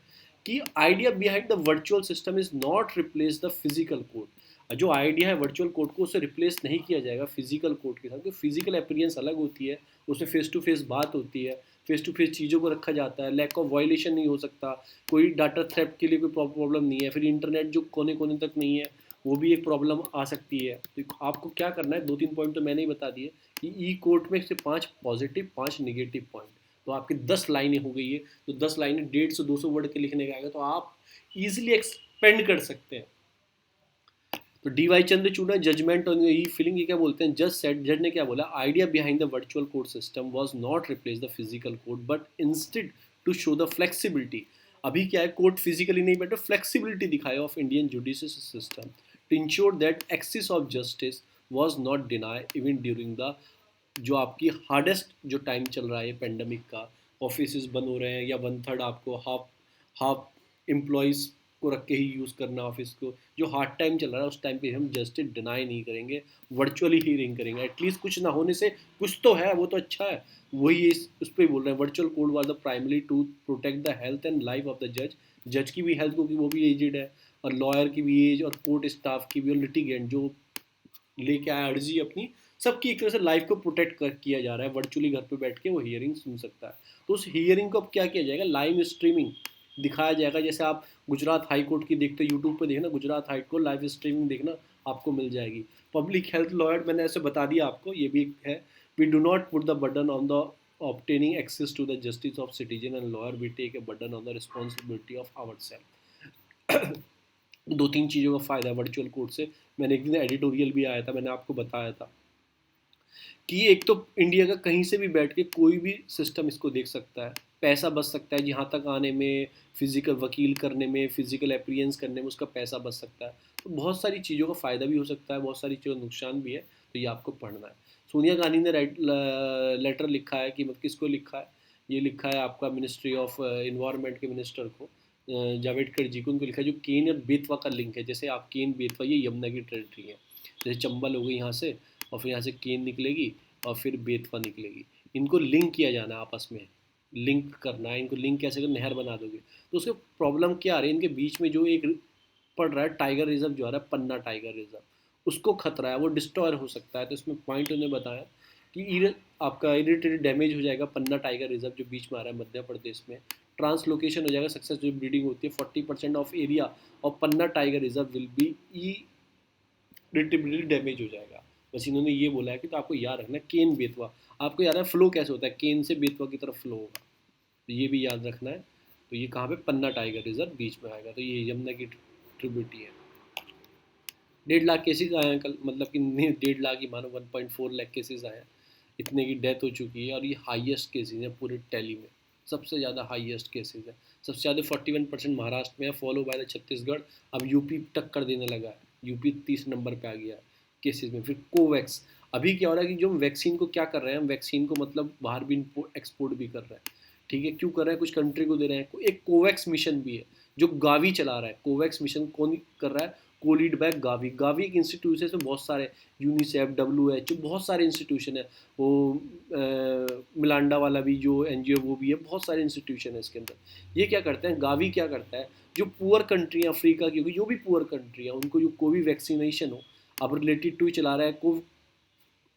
कि idea behind the virtual system is not replace the physical code. जो आइडिया है वर्चुअल कोड को, उसे रिप्लेस नहीं किया जाएगा फिजिकल कोड के साथ, क्योंकि फिजिकल अपीयरेंस अलग होती है, उसमें फेस टू फेस बात होती है, फेस टू फेस चीज़ों को रखा जाता है, लैक ऑफ वायलेशन नहीं हो सकता, कोई डाटा थ्रेफ्ट के लिए कोई प्रॉब्लम नहीं है, फिर इंटरनेट जो कोने कोने तक नहीं है वो भी एक प्रॉब्लम आ सकती है। तो आपको क्या करना है, 2-3 पॉइंट तो मैंने ही बता दिए कि ई कोड में से 5 पॉजिटिव 5 नेगेटिव पॉइंट, तो आपकी 10 लाइनें हो गई है, तो 10 लाइनें 150-200 वर्ड के लिखने का आएगा, तो आप ईजिली एक्सपेंड कर सकते हैं। तो D Y Chandrachud judgment on e filing, ये क्या बोलते हैं, जज ने क्या बोला, idea behind the virtual court system was not replace the physical court but instead to show the flexibility. अभी क्या है, कोर्ट फिजिकली नहीं बैठे, फ्लेक्सिबिलिटी दिखाया of Indian judicial system to ensure that access of justice was not denied even during the, जो आपकी हार्डेस्ट जो टाइम चल रहा है पेंडेमिक का, ऑफिस बंद हो रहे हैं या 1/3 आपको हाफ हाफ एम्प्लॉयज़ को रख के ही यूज़ करना ऑफिस को, जो हार्ड टाइम चल रहा है उस टाइम पे हम जस्टिस डिनाई नहीं करेंगे, वर्चुअली हीयरिंग करेंगे, एटलीस्ट कुछ ना होने से कुछ तो है, वो तो अच्छा है। वही उस पर बोल रहे हैं, virtual code was the primary to protect the health and life of the जज, जज की भी हेल्थ, क्योंकि वो भी एजेड है, और लॉयर की भी एज, और कोर्ट स्टाफ की भी, और लिटिगेंट जो लेके आया अर्जी अपनी, सबकी एक तरह से लाइफ को प्रोटेक्ट किया जा रहा है, वर्चुअली घर पे बैठ के वो हियरिंग सुन सकता है। तो उस हियरिंग को अब क्या किया जाएगा, लाइव स्ट्रीमिंग दिखाया जाएगा, जैसे आप गुजरात हाई कोर्ट की देखते हो, यूट्यूब पे देखना Gujarat high court live streaming देखना, आपको मिल जाएगी। पब्लिक हेल्थ लॉयर मैंने ऐसे बता दिया आपको, ये भी है, we do not put the burden on the obtaining access to the justice of citizen and lawyer, we take a burden on the responsibility of ourselves। 2-3 चीज़ों का फ़ायदा है वर्चुअल कोर्ट से। मैंने एक दिन एडिटोरियल भी आया था, मैंने आपको बताया था कि एक तो इंडिया का कहीं से भी बैठ के कोई भी सिस्टम इसको देख सकता है, पैसा बच सकता है यहाँ तक आने में, फिजिकल वकील करने में, फिजिकल अपीयरेंस करने में उसका पैसा बच सकता है। तो बहुत सारी चीज़ों का फ़ायदा भी हो सकता है, बहुत सारी चीज़ों का नुकसान भी है, तो ये आपको पढ़ना है। सोनिया गांधी ने लेटर लिखा है कि मतलब किसको लिखा है, ये लिखा है आपका मिनिस्ट्री ऑफ इन्वायरमेंट के मिनिस्टर को, जावड़ेकर जी को, उनको लिखा है जो केन और बेतवा का लिंक है, जैसे आप केन बेतवा ये यमुना की टेरिटरी है, जैसे चंबल हो गई यहाँ से, और फिर यहाँ से केन निकलेगी और फिर बेतवा निकलेगी, इनको लिंक किया जाना है आपस में, लिंक करना है इनको, लिंक कैसे कर, नहर बना दोगे, तो उसके प्रॉब्लम क्या आ रही है, इनके बीच में जो एक पड़ रहा है टाइगर रिजर्व जो आ रहा है, पन्ना टाइगर रिजर्व, उसको खतरा है, वो डिस्ट्रॉय हो सकता है। तो इसमें पॉइंट उन्होंने बताया कि आपका इरिटेटेड डैमेज हो जाएगा पन्ना टाइगर रिजर्व जो बीच में आ रहा है मध्य प्रदेश में, ट्रांसलोकेशन हो जाएगा, सक्सेस जो ब्रीडिंग होती है, 40% ऑफ एरिया और Panna tiger reserve will be irritably damage हो जाएगा। बस इन्होंने ये बोला है कि तो आपको याद रखना है केन बेतवा, आपको याद है फ्लो कैसे होता है, केन से बेतवा की तरफ फ्लो होगा, तो ये भी याद रखना है। तो ये कहाँ पे, पन्ना टाइगर रिजर्व बीच में आएगा, तो ये यमुना की ट्रिब्यूटरी है। 1.5 लाख केसेस आए हैं कल, मतलब कि नहीं 1.5 लाख ही मानो, 1.4 लाख केसेस आए हैं, इतने की डेथ हो चुकी है, और ये हाईएस्ट केसेस हैं पूरे टैली में, सबसे ज़्यादा हाईएस्ट केसेस है, सबसे ज़्यादा 41% महाराष्ट्र में है, फॉलो बाय द छत्तीसगढ़, अब यूपी टक्कर देने लगा है, यूपी 30 नंबर पे आ गया है केसेस में। फिर कोवैक्स, अभी क्या हो रहा है कि जो हम वैक्सीन को क्या कर रहे हैं, हम वैक्सीन को मतलब बाहर भी एक्सपोर्ट भी कर रहे हैं, ठीक है, क्यों कर रहे हैं, कुछ कंट्री को दे रहे हैं। एक कोवैक्स मिशन भी है जो गावी चला रहा है, कोवैक्स मिशन कौन कर रहा है, कोलीड बाय गावी, गावी एक इंस्टीट्यूशन है, बहुत सारे यूनिसेफ, WHO, बहुत सारे इंस्टीट्यूशन है, वो मिलांडा वाला भी जो NGO वो भी है, बहुत सारे इंस्टीट्यूशन है इसके अंदर। ये क्या करते हैं, गावी क्या करता है, जो पुअर कंट्री है अफ्रीका की, जो भी पुअर कंट्री है उनको जो कोई भी वैक्सीनेशन हो, अब रिलेटेड टू ही चला रहा है,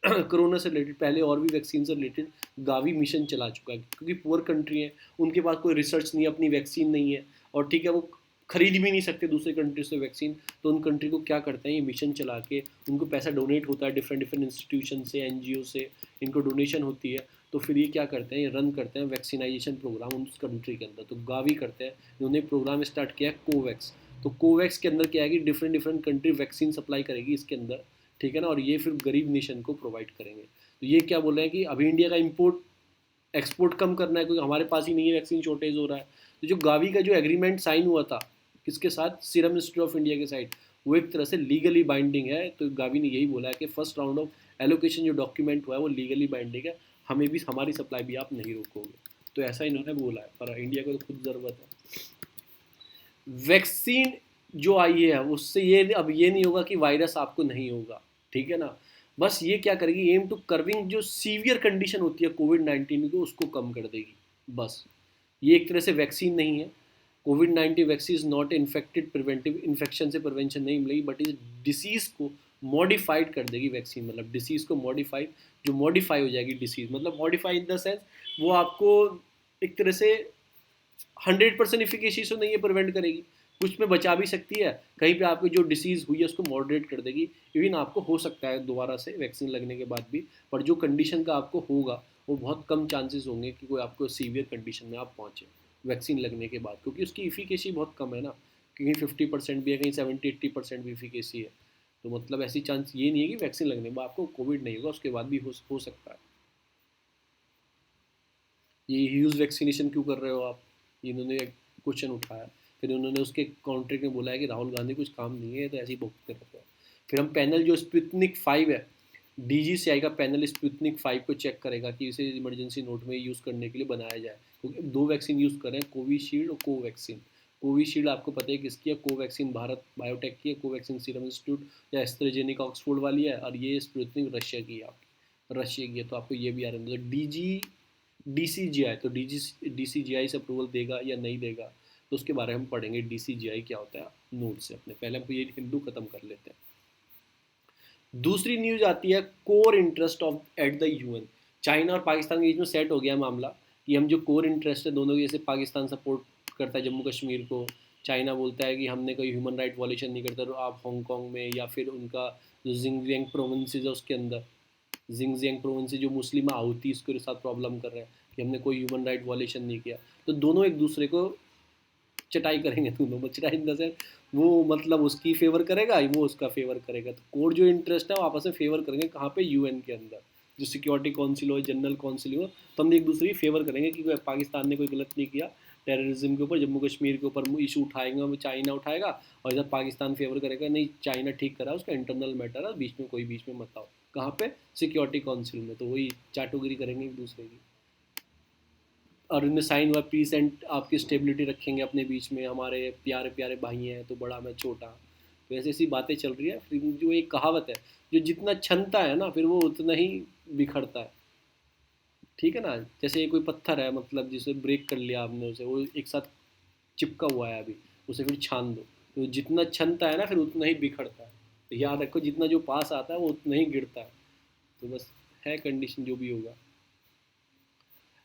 कोरोना से रिलेटेड, पहले और भी वैक्सीन से रिलेटेड गावी मिशन चला चुका है, क्योंकि पुअर कंट्री है, उनके पास कोई रिसर्च नहीं है, अपनी वैक्सीन नहीं है, और ठीक है वो खरीद भी नहीं सकते दूसरे कंट्री से वैक्सीन, तो उन कंट्री को क्या करते हैं, ये मिशन चला के उनको पैसा डोनेट होता है, डिफरेंट डिफरेंट इंस्टीट्यूशन से, NGO से इनको डोनेशन होती है, तो फिर ये क्या करते हैं, ये रन करते हैं वैक्सीनाइजेशन प्रोग्राम उस कंट्री के अंदर। तो गावी करते हैं, इन्होंने प्रोग्राम स्टार्ट किया है कोवैक्स। तो कोवैक्स के अंदर क्या है कि different different country vaccine supply करेगी इसके अंदर, ठीक है ना, और ये फिर गरीब नेशन को प्रोवाइड करेंगे। तो ये क्या बोल रहे हैं कि अभी इंडिया का इम्पोर्ट एक्सपोर्ट कम करना है, क्योंकि हमारे पास ही नहीं है, वैक्सीन शॉर्टेज हो रहा है। तो जो गावी का जो एग्रीमेंट साइन हुआ था किसके साथ, सीरम इंस्टीट्यूट ऑफ इंडिया के साइड, वो एक तरह से लीगली बाइंडिंग है। तो गावी ने यही बोला है कि फर्स्ट राउंड ऑफ एलोकेशन जो डॉक्यूमेंट हुआ है वो लीगली बाइंडिंग है, हमें भी हमारी सप्लाई भी आप नहीं रोकोगे। तो ऐसा इन्होंने बोला है, पर इंडिया को तो खुद ज़रूरत है। वैक्सीन जो आई है उससे ये अब ये नहीं होगा कि वायरस आपको नहीं होगा, ठीक है ना। बस ये क्या करेगी, एम टू कर्विंग जो सीवियर कंडीशन होती है कोविड 19 को उसको कम कर देगी, बस। ये एक तरह से वैक्सीन नहीं है। Covid 19 vaccine is not infected preventive, infection से प्रिवेंशन नहीं मिलेगी, बट इस डिसीज़ को मॉडिफाइड कर देगी वैक्सीन, मतलब डिसीज़ को मॉडिफाइड, जो मॉडिफाई हो जाएगी डिसीज़, मतलब मॉडिफाई इन द सेंस वो आपको एक तरह से 100% इफिकेशियस तो नहीं है, प्रिवेंट करेगी, कुछ में बचा भी सकती है, कहीं पे आपकी जो डिसीज़ हुई है उसको मॉडरेट कर देगी। इवन आपको हो सकता है दोबारा से वैक्सीन लगने के बाद भी, पर जो कंडीशन का आपको होगा वो बहुत कम चांसेस होंगे कि कोई आपको सीवियर कंडीशन में आप पहुँचे वैक्सीन लगने के बाद, क्योंकि उसकी इफिकेसी बहुत कम है ना, कहीं 50% भी है, कहीं 70-80% भी इफिकेसी है। तो मतलब ऐसी चांस ये नहीं है कि वैक्सीन लगने के बाद आपको कोविड नहीं होगा, उसके बाद भी हो सकता है। ये ह्यूज वैक्सीनेशन क्यों कर रहे हो आप, इन्होंने एक क्वेश्चन उठाया। फिर उन्होंने उसके काउंटर में बोला है कि राहुल गांधी कुछ काम नहीं है, तो ऐसे ही भोगते रहते हैं। फिर हम पैनल जो स्पुतनिक 5 है, DGCI का पैनल स्पुतनिक 5 को चेक करेगा कि इसे इमरजेंसी नोट में यूज़ करने के लिए बनाया जाए, क्योंकि दो वैक्सीन यूज़ कर रहे हैं, कोविशील्ड और कोवैक्सीन। कोविशील्ड आपको पता है किसकी है, कोवैक्सीन भारत बायोटेक की है, कोवैक्सीन सीरम इंस्टीट्यूट या एस्ट्राजेनेका ऑक्सफोर्ड वाली है, और ये स्पुतनिक रशिया की है, आपकी रशिया की है। तो आपको ये भी आ रहा है, मतलब DCGI, तो DCGI से अप्रूवल देगा या नहीं देगा, तो उसके बारे में हम पढ़ेंगे DCGI क्या होता है नोट से अपने। पहले हम ये हिंदू खत्म कर लेते हैं। दूसरी न्यूज आती है core interest of at the UN। China और पाकिस्तान के बीच में सेट हो गया मामला कि हम जो कोर इंटरेस्ट है दोनों की, जैसे पाकिस्तान सपोर्ट करता है जम्मू कश्मीर को, चाइना बोलता है कि हमने कोई ह्यूमन राइट वायलेशन नहीं करता, तो आप हांगकॉन्ग में या फिर उनका जो जिंगजियांग प्रोविंसेस है उसके अंदर, जिंगजियांग प्रोविंस जो मुस्लिम आहूती इसके साथ प्रॉब्लम कर रहे हैं कि हमने कोई ह्यूमन राइट वायलेशन नहीं किया, तो दोनों एक दूसरे को चटाई करेंगे, दोनों चटाई इन द सेंस वो मतलब उसकी फेवर करेगा, वो उसका फेवर करेगा, तो कोर जो इंटरेस्ट है वो आपस में फेवर करेंगे, कहाँ पे, UN के अंदर, जो सिक्योरिटी काउंसिल हो, जनरल काउंसिल हो, तो हम एक दूसरे की फेवर करेंगे कि पाकिस्तान ने कोई गलत नहीं किया टेररिज्म के ऊपर, जम्मू कश्मीर के ऊपर इशू उठाएंगे वो चाइना उठाएगा, और इधर पाकिस्तान फेवर करेगा नहीं चाइना ठीक करा उसका इंटरनल मैटर है, बीच में कोई बीच में मत आओ, कहाँ पे, सिक्योरिटी काउंसिल में, तो वही चाटुगिरी करेंगे एक दूसरे की। और इनमें साइन हुआ पीस एंड आपकी स्टेबिलिटी रखेंगे अपने बीच में, हमारे प्यारे प्यारे भाई हैं, तो बड़ा मैं छोटा, तो ऐसी ऐसी बातें चल रही है। फिर जो एक कहावत है, जो जितना छनता है ना फिर वो उतना ही बिखरता है, ठीक है ना। जैसे कोई पत्थर है, मतलब जिसे ब्रेक कर लिया आपने, उसे वो एक साथ चिपका हुआ है अभी, उसे फिर छान दो, तो जितना छनता है ना फिर उतना ही बिखरता है, तो याद रखो जितना जो पास आता है वो उतना ही गिरता है, तो बस है कंडीशन जो भी होगा।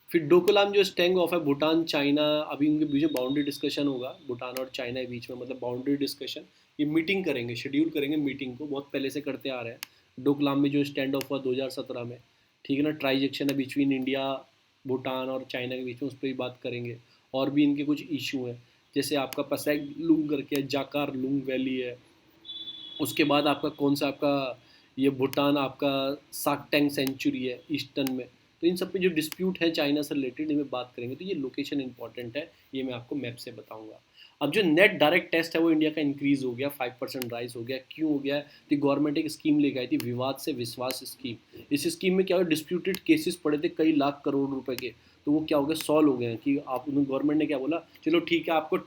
फिर डोकलाम जो स्टैंग ऑफ है भूटान चाइना, अभी उनके बीच में बाउंड्री डिस्कशन होगा भूटान और चाइना के बीच में, मतलब बाउंड्री डिस्कशन, ये मीटिंग करेंगे, शेड्यूल करेंगे मीटिंग को, बहुत पहले से करते आ रहे हैं। डोकलाम में जो स्टैंड ऑफ हुआ 2017 में, ठीक है ना, ट्रांजैक्शन है बिटवीन इंडिया भूटान और चाइना के बीच में, उस पर भी बात करेंगे। और भी इनके कुछ इशू हैं, जैसे आपका पसैग लुंग करके है, जाकार लुंग वैली है, उसके बाद आपका कौन सा आपका ये भूटान आपका साकटैंग सेंचुरी है ईस्टर्न में, तो इन सब पे जो डिस्प्यूट है चाइना से रिलेटेड इनमें बात करेंगे, तो ये लोकेशन इंपॉर्टेंट है, ये मैं आपको मैप से बताऊंगा। अब जो नेट डायरेक्ट टेस्ट है वो इंडिया का इंक्रीज हो गया, 5% राइज हो गया, क्यों हो गया है, तो गवर्नमेंट एक स्कीम लेके आई थी, विवाद से विश्वास स्कीम। इस स्कीम में क्या हुआ, डिस्प्यूटेड केसेस पड़े थे कई लाख करोड़ रुपए के, तो वो क्या हो गया, सॉल्व हो गए हैं, कि आप गवर्नमेंट ने क्या बोला, चलो ठीक है आपको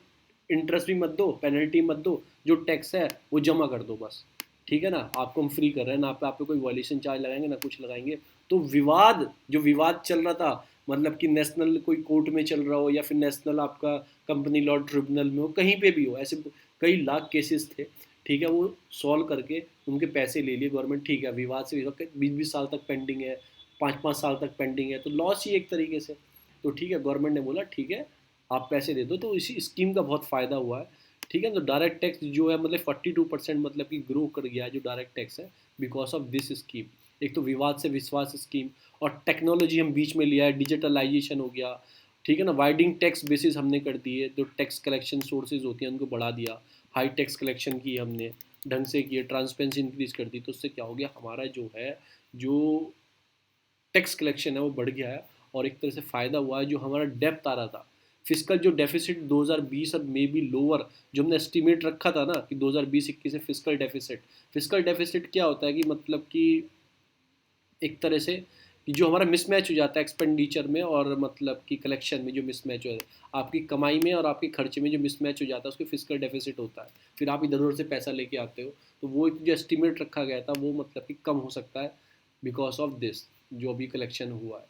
इंटरेस्ट भी मत दो, पेनल्टी मत दो, जो टैक्स है वो जमा कर दो बस, ठीक है ना, आपको हम फ्री कर रहे हैं ना, आप पे कोई वॉल्यूशन चार्ज लगाएंगे ना कुछ लगाएंगे। तो विवाद, जो विवाद चल रहा था, मतलब कि नेशनल कोई कोर्ट में चल रहा हो या फिर नेशनल आपका कंपनी लॉ ट्रिब्यूनल में हो, कहीं पे भी हो, ऐसे कई लाख केसेस थे, ठीक है, वो सॉल्व करके उनके पैसे ले लिए गवर्नमेंट, ठीक है, विवाद से विवाद 20-20 साल तक पेंडिंग है, 5-5 साल तक पेंडिंग है, तो लॉस ही एक तरीके से। तो ठीक है, गवर्नमेंट ने बोला ठीक है आप पैसे दे दो, तो इसी स्कीम का बहुत फ़ायदा हुआ है, ठीक है। तो डायरेक्ट टैक्स जो है मतलब 42% मतलब कि ग्रो कर गया है जो डायरेक्ट टैक्स है, बिकॉज ऑफ दिस स्कीम। एक तो विवाद से विश्वास स्कीम, और टेक्नोलॉजी हम बीच में लिया है, डिजिटलाइजेशन हो गया, ठीक है ना, वाइडिंग टैक्स बेसिस हमने कर दिए, जो टैक्स कलेक्शन सोर्सेज होती हैं उनको बढ़ा दिया, हाई टैक्स कलेक्शन की हमने ढंग से किए, ट्रांसपेरेंसी इंक्रीज कर दी, तो उससे क्या हो गया, हमारा जो है जो टैक्स कलेक्शन है वो बढ़ गया है, और एक तरह से फ़ायदा हुआ है। जो हमारा डेप्थ आ रहा था, फिजिकल जो डेफिसिट 2020 और मे बी लोअर, जो हमने एस्टिमेट रखा था ना कि 2020-21 से फिजिकल डेफिसिट क्या होता है कि मतलब कि एक तरह से कि जो हमारा मिसमैच हो जाता है एक्सपेंडिचर में और मतलब कि कलेक्शन में, जो मिसमैच हो जाता है आपकी कमाई में और आपके खर्चे में, जो मिसमैच हो जाता है उसको फिजिकल डेफिसिट होता है। फिर आप इधर उधर से पैसा लेके आते हो, तो वो एक जो एस्टिमेट रखा गया था वो मतलब कि कम हो सकता है बिकॉज ऑफ दिस, जो अभी कलेक्शन हुआ है।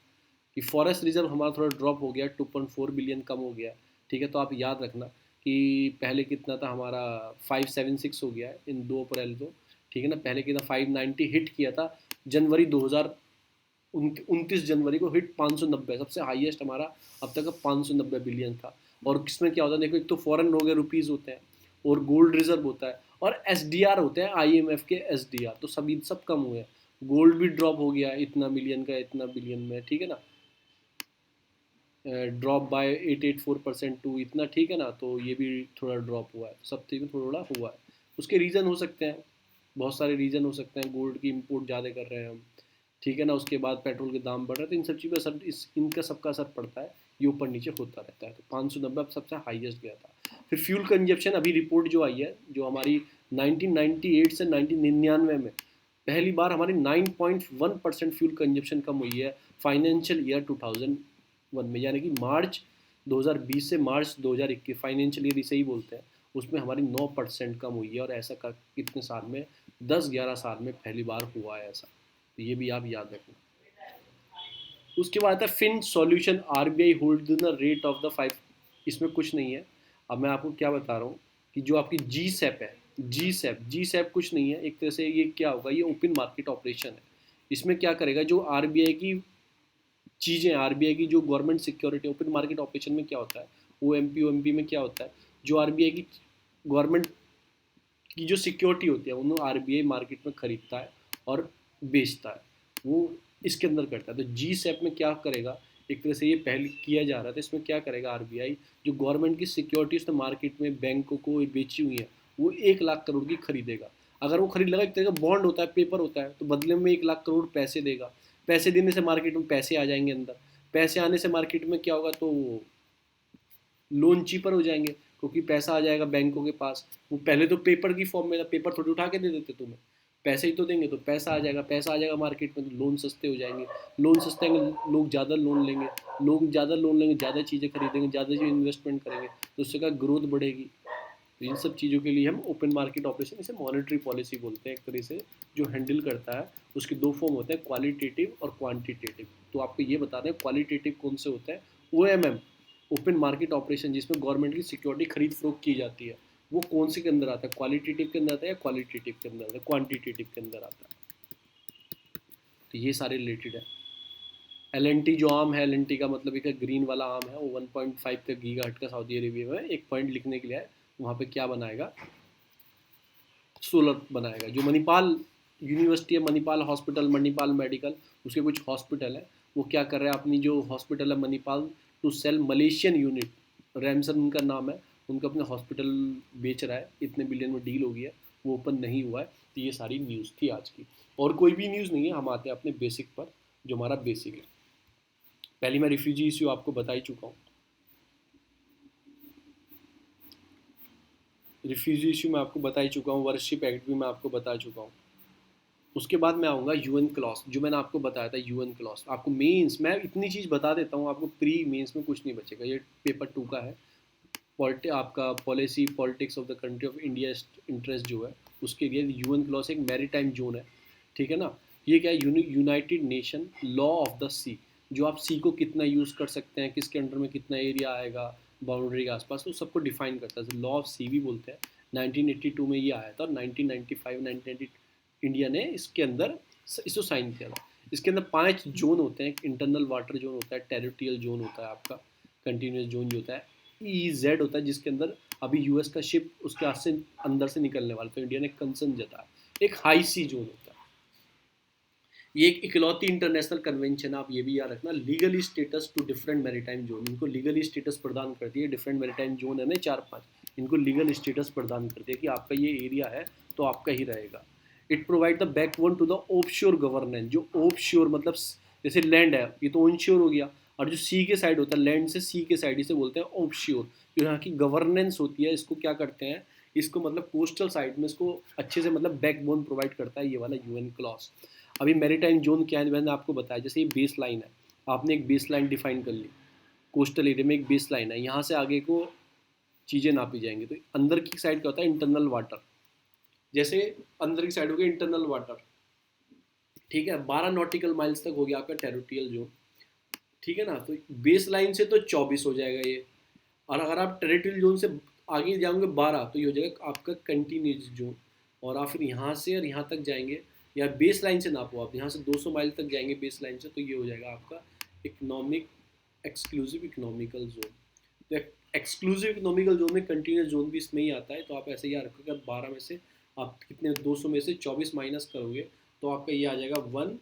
कि फॉरेस्ट रिजर्व हमारा थोड़ा ड्रॉप हो गया, 2.4 बिलियन कम हो गया। ठीक है, तो आप याद रखना कि पहले कितना था हमारा, 576 हो गया है इन 2 अप्रैल को। ठीक है ना, पहले कितना 590 हिट किया था जनवरी 29 जनवरी को, हिट 590, सबसे हाईएस्ट हमारा अब तक का 590 बिलियन था। और किसमें क्या होता है देखो, एक तो फॉरेन हो गए रुपीज़ होते हैं, और गोल्ड रिजर्व होता है, और एसडीआर होते हैं IMF के एसडीआर, तो सभी सब कम हुए हैं। गोल्ड भी ड्रॉप हो गया इतना मिलियन का इतना बिलियन में, ठीक है ना, ड्रॉप बाय 884% टू इतना, ठीक है ना, तो ये भी थोड़ा ड्रॉप हुआ है, सब चीज़ में थोड़ा हुआ है। उसके रीज़न हो सकते हैं, बहुत सारे रीज़न हो सकते हैं, गोल्ड की इम्पोर्ट ज़्यादा कर रहे हैं हम, ठीक है ना, उसके बाद पेट्रोल के दाम बढ़ रहे हैं, तो इन सब चीज़ पर असर, इनका सबका असर पड़ता है, ये ऊपर नीचे होता रहता है। तो 590 अब सबसे हाईएस्ट गया था। फिर फ्यूल कंजप्शन, अभी रिपोर्ट जो आई है जो हमारी 1998 से 1999 में पहली बार हमारी 9.1% फ्यूल कंजप्शन कम हुई है फाइनेंशियल ईयर 2001 में, यानी कि मार्च 2020 से मार्च 2021, फाइनेंशियल ईयर इसे ही बोलते हैं, उसमें हमारी 9% कम हुई है। और ऐसा कितने साल में, 10-11 साल में पहली बार हुआ है ऐसा, तो ये भी आप याद रखना। उसके बाद आता है fin solution, RBI hold the rate of the 5, इसमें कुछ नहीं है। अब मैं आपको क्या बता रहा हूँ कि जो आपकी GSEP है, जी सैप कुछ नहीं है, एक तरह से ये क्या होगा, ये ओपन मार्केट ऑपरेशन है। इसमें क्या करेगा, जो RBI की चीज़ें, RBI की जो government security, open market operation में क्या होता है, OMP में क्या होता है, जो RBI की गवर्नमेंट की जो सिक्योरिटी होती है उन्हें RBI मार्केट में खरीदता है और बेचता है, वो इसके अंदर करता है। तो GSEP में क्या करेगा, एक तरह से ये पहले किया जा रहा था, इसमें क्या करेगा RBI, जो गवर्नमेंट की सिक्योरिटी उसने मार्केट में बैंकों को बेची हुई है, वो 1 लाख करोड़ की खरीदेगा। अगर वो खरीद लेगा, एक तरह का बॉन्ड होता है, पेपर होता है, तो बदले में 1 लाख करोड़ पैसे देगा। पैसे देने से मार्केट में पैसे आ जाएंगे अंदर, पैसे आने से मार्केट में क्या होगा, तो लोन चीपर हो जाएंगे, क्योंकि पैसा आ जाएगा बैंकों के पास। वो पहले तो पेपर की फॉर्म में था, पेपर थोड़ी उठा के दे देते तुम्हें, पैसे ही तो देंगे, तो पैसा आ जाएगा, पैसा आ जाएगा मार्केट में, तो लोन सस्ते हो जाएंगे, लोन सस्ते होंगे, लोग ज़्यादा लोन लेंगे, लोग ज़्यादा लोन लेंगे, ज़्यादा चीज़ें खरीदेंगे, ज़्यादा चीज़ इन्वेस्टमेंट करेंगे, तो उससे क्या ग्रोथ बढ़ेगी। तो इन सब चीज़ों के लिए हम ओपन मार्केट ऑपरेशन, इसे मॉनेटरी पॉलिसी बोलते हैं एक तरह से, जो हैंडल करता है। उसके 2 फॉर्म होते हैं, क्वालिटेटिव और क्वांटिटेटिव। तो आपको ये बता दें क्वालिटेटिव कौन से होते हैं, OMM, ओपन मार्केट ऑपरेशन, जिसमें गवर्नमेंट की सिक्योरिटी खरीद फरोख्त की जाती है, वो कौन से के अंदर आता है, क्वालिटेटिव के अंदर आता है या क्वालिटेटिव के अंदर आता है, क्वांटिटेटिव के अंदर आता है। तो ये सारे रिलेटेड है। LNT जो आम है, LNT का मतलब एक ग्रीन वाला आम है, वो 1.5 का गीगाहर्ट्ज़ का सऊदी अरेबिया में, एक पॉइंट लिखने के लिए है, वहाँ पे क्या बनाएगा, सोलर बनाएगा। जो मणिपाल यूनिवर्सिटी है, मणिपाल हॉस्पिटल, मणिपाल मेडिकल, उसके कुछ हॉस्पिटल है, वो क्या कर रहे हैं, अपनी जो हॉस्पिटल है Manipal, to sell Malaysian unit, रैमसन उनका नाम है, उनका अपने हॉस्पिटल बेच रहा है, इतने बिलियन में डील हो गया है, वो ओपन नहीं हुआ है। तो ये सारी न्यूज़ थी आज की, और कोई भी न्यूज़ नहीं है, हम आते हैं अपने बेसिक पर, जो हमारा बेसिक है। पहले मैं रिफ्यूजी इश्यू आपको बता ही चुका हूँ, रिफ्यूजी इशू मैं आपको बता ही चुका हूँ, वर्शिप एक्ट भी मैं आपको बता चुका हूँ। उसके बाद मैं आऊँगा UN क्लॉस, जो मैंने आपको बताया था UN क्लॉस। आपको मेंस मैं इतनी चीज़ बता देता हूँ, आपको प्री मेंस में कुछ नहीं बचेगा, ये पेपर 2 का है। आपका policy politics of the country of India interest जो है, उसके लिए UN क्लॉस एक मैरीटाइम जोन है, ठीक है ना। ये क्या है, United Nation law of the sea, जो आप सी को कितना यूज़ कर सकते हैं, किसके अंडर में कितना एरिया आएगा बाउंड्री के आसपास, तो सबको डिफाइन करता है, लॉ ऑफ सी भी बोलते हैं। 1982 में ये आया था, और 1995 1990 इंडिया ने इसके अंदर इसको साइन किया था। इसके अंदर 5 जोन होते हैं, एक इंटरनल वाटर जोन होता है, टेरिटोरियल जोन होता है आपका, कंटिन्यूस जोन जो होता है, EEZ होता है, जिसके अंदर अभी US का शिप उसके हाथ से अंदर से निकलने वाला, तो इंडिया ने कंसर्न जताया। एक हाई सी जोन होता है, ये एक इकलौती इंटरनेशनल कन्वेंशन, आप ये भी याद रखना, legally status to different maritime zone, इनको लीगली स्टेटस प्रदान करती है, डिफरेंट मैरीटाइम जोन है ना 4-5, इनको लीगल स्टेटस प्रदान करती है कि आपका ये एरिया है तो आपका ही रहेगा। It provide the backbone to the offshore governance, जो ऑफशोर मतलब जैसे लैंड है, ये तो ऑनशोर हो गया, और जो सी के साइड होता है, लैंड से सी के साइड, इसे बोलते हैं ऑफशोर। जो यहाँ की गवर्नेंस होती है, इसको क्या करते हैं, इसको मतलब कोस्टल साइड में इसको अच्छे से मतलब बैकबोन प्रोवाइड करता है ये वाला UN क्लॉज। अभी मैरीटाइम जोन क्या है मैंने आपको बताया, जैसे ये बेस लाइन है, आपने एक बेस लाइन डिफाइन कर ली, कोस्टल एरिया में एक बेस लाइन है, यहाँ से आगे को चीज़ें नापी जाएंगी। तो अंदर की साइड क्या होता है, इंटरनल वाटर, जैसे अंदर की साइड हो गया इंटरनल वाटर, ठीक है, 12 नॉटिकल माइल्स तक हो गया आपका टेरिटोरियल जोन, ठीक है ना। तो बेस लाइन से तो 24 हो जाएगा ये, और अगर आप टेरिटोरियल जोन से आगे जाओगे 12, तो ये हो जाएगा आपका कंटिन्यूस जोन। और आप फिर यहाँ से और यहाँ तक जाएंगे, या बेस लाइन से नापो, आप यहाँ से 200 माइल तक जाएंगे बेस लाइन से, तो ये हो जाएगा आपका इकोनॉमिक एक्सक्लूसिव इकोनॉमिकल जोन। तो एक्सक्लूसिव इकोनॉमिकल जोन में कंटिन्यूस जोन भी इसमें ही आता है। तो आप ऐसे याद रखोगे, आप 12 में से आप कितने 200 में से 24 माइनस करोगे, तो आपका ये आ जाएगा 1,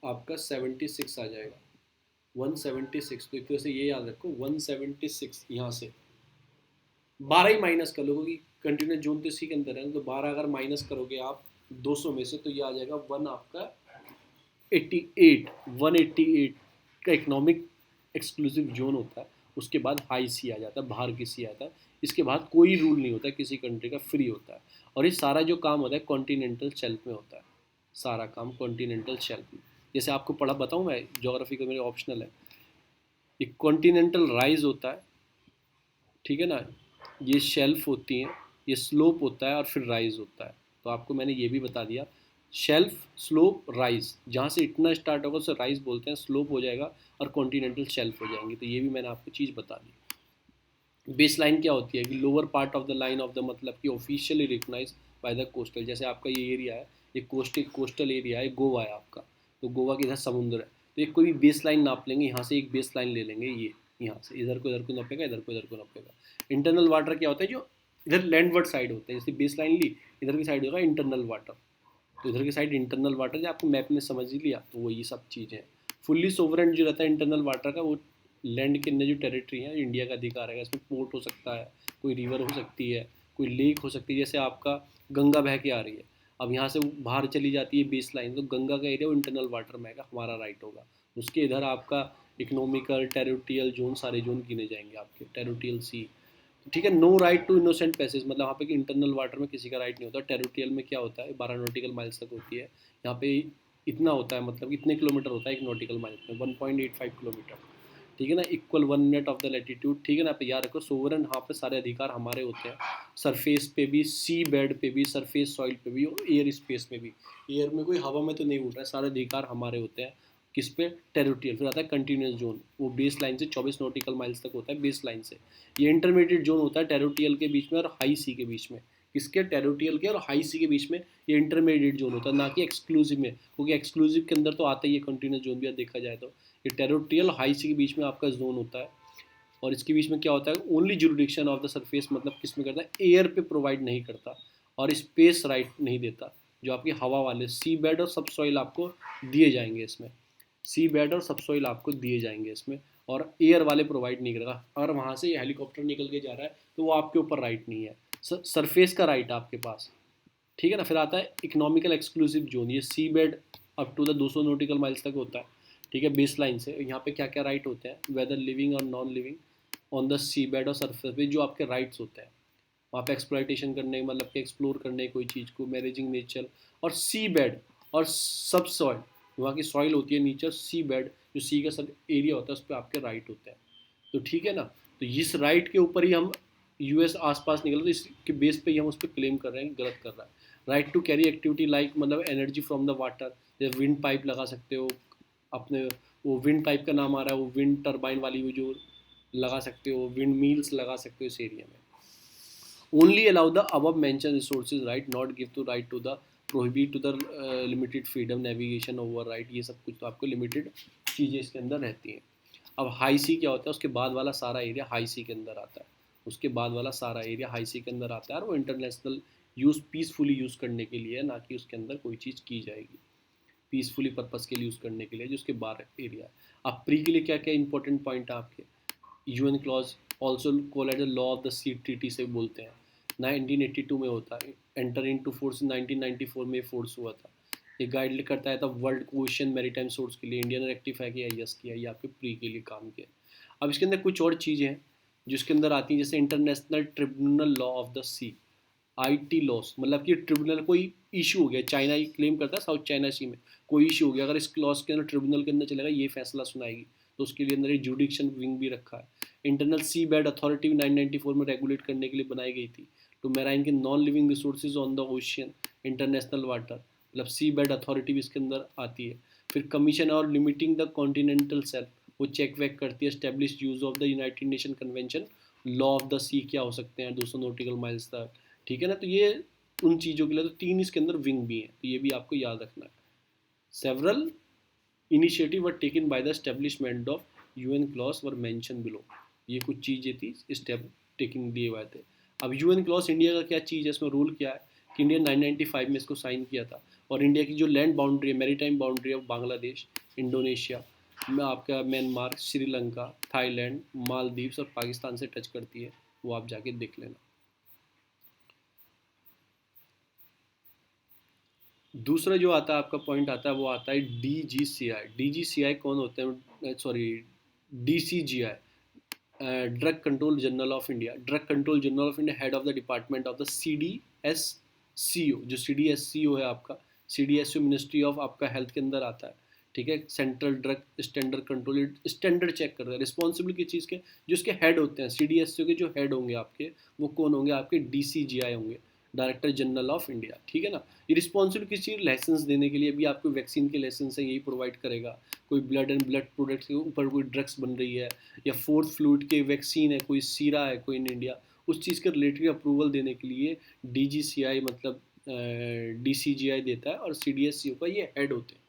आपका 76 आ जाएगा, 176। तो एक तरह से ये याद रखो 176, यहाँ से 12 ही माइनस कर लो, क्योंकि कंटिन्यूस जोन तो इसी के अंदर है, तो 12 अगर माइनस करोगे आप 200 में से, तो ये आ जाएगा 1 आपका 88, 188 का इकोनॉमिक एक्सक्लूसिव जोन होता है। उसके बाद हाई सी आ जाता है, बाहर की सी आता है, इसके बाद कोई रूल नहीं होता किसी कंट्री का, फ्री होता है। और ये सारा जो काम होता है कॉन्टीनेंटल शेल्फ में होता है, सारा काम कॉन्टीनेंटल शेल्फ में। जैसे आपको पढ़ा बताऊँ मैं, ज्योग्राफी का मेरे ऑप्शनल है, एक कॉन्टीनेंटल राइज होता है, ठीक है ना, ये शेल्फ होती हैं, ये स्लोप होता है और फिर राइज होता है। तो आपको मैंने ये भी बता दिया, शेल्फ, स्लोप, राइज, जहाँ से इतना स्टार्ट होगा उसे राइज बोलते हैं, स्लोप हो जाएगा और कॉन्टीनेंटल शेल्फ हो जाएंगे। तो ये भी मैंने आपको चीज़ बता दी। बेस लाइन क्या होती है कि lower part of the line of the, मतलब कि officially recognise by the coastal, जैसे आपका ये एरिया है, ये कोस्टल एरिया है, गोवा है आपका, तो गोवा के इधर समुद्र है, तो एक कोई बेस लाइन नाप लेंगे, यहाँ से एक बेस लाइन ले लेंगे, ये यहाँ से इधर को नापेगा, इधर को नापेगा। इंटरनल वाटर क्या होता है, जो इधर लैंडवर्ड साइड होते हैं, जैसे बेस लाइन ली, इधर की साइड होगा इंटरनल वाटर, तो इधर की साइड इंटरनल वाटर, जो आपको मैप में समझ ही लिया, तो वो ये सब चीज़ें हैं। फुल्ली सोवरेंट जो रहता है इंटरनल वाटर का, वो लैंड के अंदर जो टेरिटरी है इंडिया का अधिकार है, इसमें पोर्ट हो सकता है, कोई रिवर हो सकती है, कोई लेक हो सकती है, जैसे आपका गंगा बह के आ रही है, अब यहाँ से बाहर चली जाती है बेस लाइन, तो गंगा का एरिया वो इंटरनल वाटर में आएगा, हमारा राइट होगा। उसके इधर आपका इकोनॉमिकल टेरिटोरियल जोन, सारे जोन गिने जाएंगे आपके, टेरिटोरियल सी, ठीक है। No right to innocent passage, मतलब वहाँ पे कि इंटरनल वाटर में किसी का राइट नहीं होता। टेरिटोरियल में क्या होता है, 12 नॉटिकल माइल्स तक होती है, यहाँ पे इतना होता है, मतलब इतने किलोमीटर होता है एक नॉटिकल माइल में, 1.85 किलोमीटर, ठीक है ना, equal 1 minute of the latitude, ठीक है ना। आप याद रखो सोवरन, यहाँ पे सारे अधिकार हमारे होते हैं, सरफेस पे भी, सी बेड पे भी, सरफेस सॉइल पे भी, और एयर स्पेस में भी। एयर में कोई हवा में तो नहीं उड़ रहा है, सारे अधिकार हमारे होते हैं किस पे, टेरिटोरियल। फिर आता है कंटिन्यूस जोन, वो बेस लाइन से 24 नॉटिकल माइल्स तक होता है बेस लाइन से। ये इंटरमीडिएट जोन होता है टेरिटोरियल के बीच में और हाई सी के बीच में, किसके, टेरिटोरियल के और हाई सी के बीच में ये इंटरमीडिएट जोन होता है, ना कि एक्सक्लूसिव में, क्योंकि एक्सक्लूसिव के अंदर तो आता ही है कंटिन्यूस जोन भी देखा जाए तो। ये टेरिटोरियल हाई सी के बीच में आपका जोन होता है, और इसके बीच में क्या होता है, only jurisdiction of the surface, मतलब किस में करता है, एयर पे प्रोवाइड नहीं करता, और स्पेस राइट नहीं देता, जो आपकी हवा वाले सी बेड और सब सॉइल आपको दिए जाएंगे इसमें, सी बेड और सब सॉइल आपको दिए जाएंगे इसमें, और एयर वाले प्रोवाइड नहीं करेगा। अगर वहाँ से हेलीकॉप्टर निकल के जा रहा है तो वो आपके ऊपर राइट नहीं है, सरफेस का राइट आपके पास, ठीक है ना। फिर आता है इकोनॉमिकल एक्सक्लूसिव जोन, ये sea bed up to the 200 nautical miles तक होता है, ठीक है, बेस लाइन से। यहाँ पे क्या क्या राइट होते हैं, वेदर लिविंग और non living on the sea bed और सरफेस पे, जो आपके राइट्स होते हैं वहाँ पे एक्सप्लॉयटेशन करने, मतलब कि एक्सप्लोर करने कोई चीज़ को, मैनेजिंग नेचर, और सी बेड और सब सॉइल, वहाँ की सॉइल होती है नीचे, सी बेड जो सी का सब एरिया होता है उस पर आपके राइट होते हैं। तो ठीक है ना, तो इस राइट के ऊपर ही हम यूएस आसपास निकल, तो इसके बेस पे ही हम उस पर क्लेम कर रहे हैं, गलत कर रहा है। Right to carry activity like, मतलब एनर्जी फ्रॉम द वाटर, जैसे विंड पाइप लगा सकते हो अपने, वो विंड पाइप का नाम आ रहा है, वो विंड टर्बाइन वाली वो जो लगा सकते हो, विंड मील्स लगा सकते हो इस एरिया में। Only allow the above mentioned resources right, not give to right to the, prohibit to the limited freedom navigation over right, ये सब कुछ तो आपको लिमिटेड चीज़ें इसके अंदर रहती हैं। अब हाई सी क्या होता है, उसके बाद वाला सारा एरिया हाई सी के अंदर आता है, उसके बाद वाला सारा एरिया हाई सी के अंदर आता है, और वो इंटरनेशनल यूज़, पीसफुली यूज़ करने के लिए, ना कि उसके अंदर कोई चीज़ की जाएगी, पीसफुली पर्पज़ के लिए यूज़ करने के लिए, जो उसके बाहर एरिया है। अब प्री के लिए क्या क्या इंपॉर्टेंट पॉइंट है आपके, UN clause also call at the law of the sea treaty से बोलते हैं, 1982 में होता है, एंटर इन टू फोर्स 1994 में फोर्स हुआ था। ये गाइड करता है तब वर्ल्ड ओशन मैरीटाइम सोर्स के लिए, इंडिया ने रेक्टिफाई किया, यस किया, ये आपके प्री के लिए काम किया। अब इसके अंदर कुछ और चीज़ें हैं जो इसके अंदर आती हैं, जैसे international tribunal law of the sea, ITLOS, मतलब कि ट्रिब्यूनल कोई इशू हो गया, चाइना ही क्लेम करता है साउथ चाइना सी में कोई इशू हो गया, अगर इस क्लॉज के अंदर ट्रिब्यूनल के अंदर चलेगा ये फैसला सुनाएगी, तो उसके लिए अंदर एक जुडिक्शन विंग भी रखा है। इंटरनल सी बेड अथॉरिटी 994 में रेगुलेट करने के लिए बनाई गई थी, तो मैराइन के non living resources on the ocean international water, मतलब सी बेड अथॉरिटी भी इसके अंदर आती है। फिर कमीशन और लिमिटिंग द कॉन्टिनेंटल सेल्फ, वो चेक वेक करती है establish use of the United Nation convention, law of the sea क्या हो सकते हैं 200 नॉटिकल माइल्स तक, ठीक है ना। तो ये उन चीज़ों के लिए तो 3 इसके अंदर विंग भी हैं, तो ये भी आपको याद रखना है। Several initiative were taken by the establishment of UN clause were mention below, ये कुछ चीज़ें थी स्टेप टेकिंग दिए हुए थे। अब यूएन क्लॉज इंडिया का क्या चीज़ है, इसमें रूल क्या है कि इंडिया 995 में इसको साइन किया था, और इंडिया की जो लैंड बाउंड्री है, मैरीटाइम बाउंड्री है, बांग्लादेश, इंडोनेशिया में आपका म्यांमार, श्रीलंका, थाईलैंड, मालदीव्स और पाकिस्तान से टच करती है, वो आप जाके देख लेना। दूसरा जो आता है आपका पॉइंट आता है वो आता है डीजीसीआई। डीजीसीआई कौन होते हैं, sorry, DCGI, drug control general of India. Drug control general of India head of the department of the C D S C O, जो C D S C O है आपका, C D S C O ministry of आपका हेल्थ के अंदर आता है, ठीक है। Central drug standard control, standard check करता है, रिस्पॉन्सिबल किस चीज़ के, जो उसके हेड होते हैं सी डी एस सी ओ के, जो हेड होंगे आपके वो कौन होंगे, आपके डी सी जी आई होंगे, डायरेक्टर जनरल ऑफ इंडिया, ठीक है ना। ये रिस्पॉन्सिबल किस चीज़, लाइसेंस देने के लिए, भी आपको वैक्सीन के लाइसेंस है यही प्रोवाइड करेगा, कोई ब्लड एंड ब्लड प्रोडक्ट्स के ऊपर कोई ड्रग्स बन रही है, या फोर्थ फ्लूइड के वैक्सीन है, कोई सीरा है कोई इन इंडिया, उस चीज़ के रिलेटेड अप्रूवल देने के लिए डीजीसीआई मतलब डीसीजीआई देता है, और सीडीएससीओ का ये हेड होते हैं।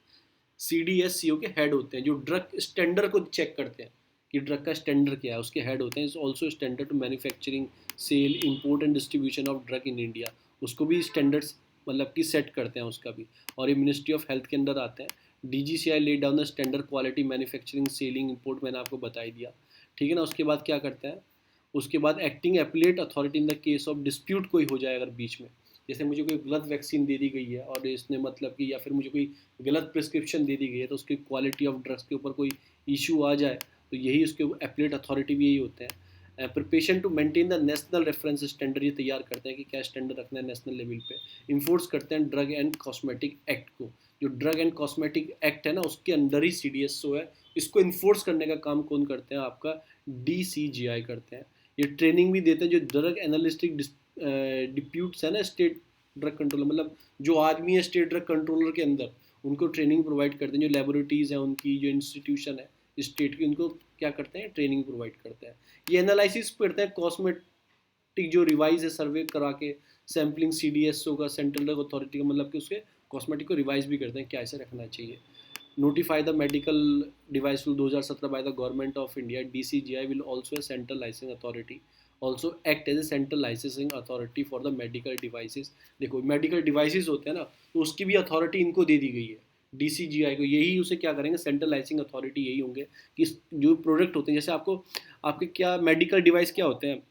सीडीएससीओ के हेड होते हैं जो ड्रग स्टैंडर्ड को चेक करते हैं कि ड्रग का स्टैंडर्ड क्या है, उसके हेड होते हैं। Is also standard to manufacturing, sale, import and distribution of drug in India, उसको भी स्टैंडर्ड्स मतलब कि सेट करते हैं उसका भी, और ये मिनिस्ट्री ऑफ हेल्थ के अंदर आते हैं। DGCI lay down the standard quality manufacturing, selling, import, मैंने आपको बता ही दिया, ठीक है ना। उसके बाद क्या करते हैं, उसके बाद acting appellate authority in the case of dispute कोई हो जाए अगर बीच में, जैसे मुझे कोई गलत वैक्सीन दे दी गई है और इसने मतलब कि, या फिर मुझे कोई गलत प्रिस्क्रिप्शन दे दी गई है, तो उसकी क्वालिटी ऑफ ड्रग्स के ऊपर कोई इशू आ जाए, तो यही उसके एपलेट अथॉरिटी भी यही होते हैं। Preparation to maintain the national reference standard, ये तैयार करते हैं कि क्या स्टैंडर्ड रखना है नेशनल लेवल पे। इन्फोर्स करते हैं ड्रग एंड कॉस्मेटिक एक्ट को, जो ड्रग एंड कॉस्मेटिक एक्ट है ना उसके अंदर ही सीडीएसओ है, इसको इन्फोर्स करने का काम कौन करते हैं, आपका डीसीजीआई करते हैं। ये ट्रेनिंग भी देते हैं जो ड्रग एनालिस्टिक डिप्यूट्स है ना स्टेट ड्रग कंट्रोलर, मतलब जो आदमी है स्टेट ड्रग कंट्रोलर के अंदर, उनको ट्रेनिंग प्रोवाइड करते हैं, जो लेबोरेटरीज हैं उनकी, जो इंस्टीट्यूशन है स्टेट की, उनको क्या करते हैं, ट्रेनिंग प्रोवाइड करते हैं। ये एनालिसिस करते हैं कॉस्मेटिक जो रिवाइज है सर्वे करा के, सैम्पलिंग सीडीएसओ का, सेंट्रल ड्रग अथॉरिटी का, मतलब कि उसके कॉस्मेटिक को रिवाइज भी करते हैं क्या ऐसे रखना चाहिए। Notify the medical device rule 2017 by the government of India. DCGI will also a central licensing authority, also act as a central licensing authority for the medical devices. देखो मेडिकल डिवाइसेस होते हैं ना, तो उसकी भी अथॉरिटी इनको दे दी गई है डीसीजीआई को, यही उसे क्या करेंगे, सेंट्रल लाइसेंसिंग अथॉरिटी यही होंगे कि जो प्रोडक्ट होते हैं, जैसे आपको आपके क्या मेडिकल डिवाइस क्या होते हैं,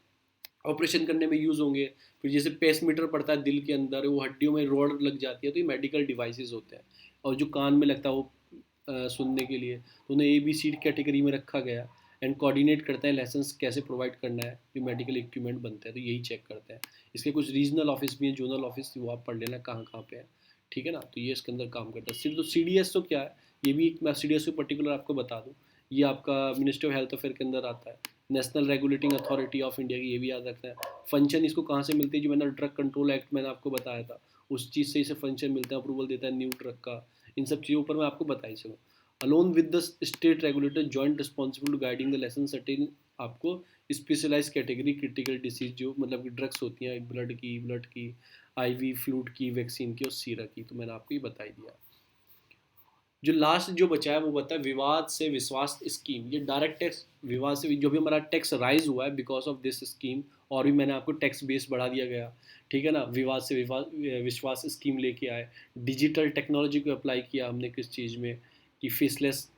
ऑपरेशन करने में यूज़ होंगे, फिर जैसे पेस मीटर पड़ता है दिल के अंदर, वो हड्डियों में रॉड लग जाती है, तो ये मेडिकल डिवाइसेस होते हैं। और जो कान में लगता है वो सुनने के लिए, तो उन्हें ए बी सी कैटेगरी में रखा गया। एंड कोऑर्डिनेट करते हैं लाइसेंस कैसे प्रोवाइड करना है, जो मेडिकल इक्विपमेंट बनते हैं, तो यही चेक करते हैं। इसके कुछ रीजनल ऑफिस भी हैं, जोनल ऑफिस, वो आप पढ़ लेना कहाँ कहाँ पे है, ठीक है ना। तो ये इसके अंदर काम करता है। सिर्फ तो सी डी एस तो क्या है, ये भी मैं सी डी एस को पर्टिकुलर आपको बता दूँ, ये आपका मिनिस्ट्री ऑफ हेल्थ अफेयर के अंदर आता है। National regulating authority of India की, ये भी याद रखना है। फंक्शन इसको कहाँ से मिलती है, जो मैंने ड्रग कंट्रोल एक्ट मैंने आपको बताया था, उस चीज़ से इसे फंक्शन मिलता है, अप्रूवल देता है न्यू ड्रग का, इन सब चीज़ों पर मैं आपको बता ही सकूँ। Alone with the state regulator joint responsible to guiding the lesson certain, आपको स्पेशलाइज कैटेगरी क्रिटिकल डिसीज, जो मतलब कि ड्रग्स होती हैं ब्लड की, आईवी फ्लूड की, वैक्सीन की और सीरा की, तो मैंने आपको ये बता ही दिया। जो लास्ट जो बचा है वो बता है विवाद से विश्वास स्कीम। ये डायरेक्ट टैक्स विवाद से, जो भी हमारा टैक्स राइज हुआ है बिकॉज ऑफ दिस स्कीम, और भी मैंने आपको टैक्स बेस बढ़ा दिया गया, ठीक है ना। विवाद से विश्वास स्कीम लेके आए, डिजिटल टेक्नोलॉजी को अप्लाई किया हमने किस चीज़ में, कि फेसलेस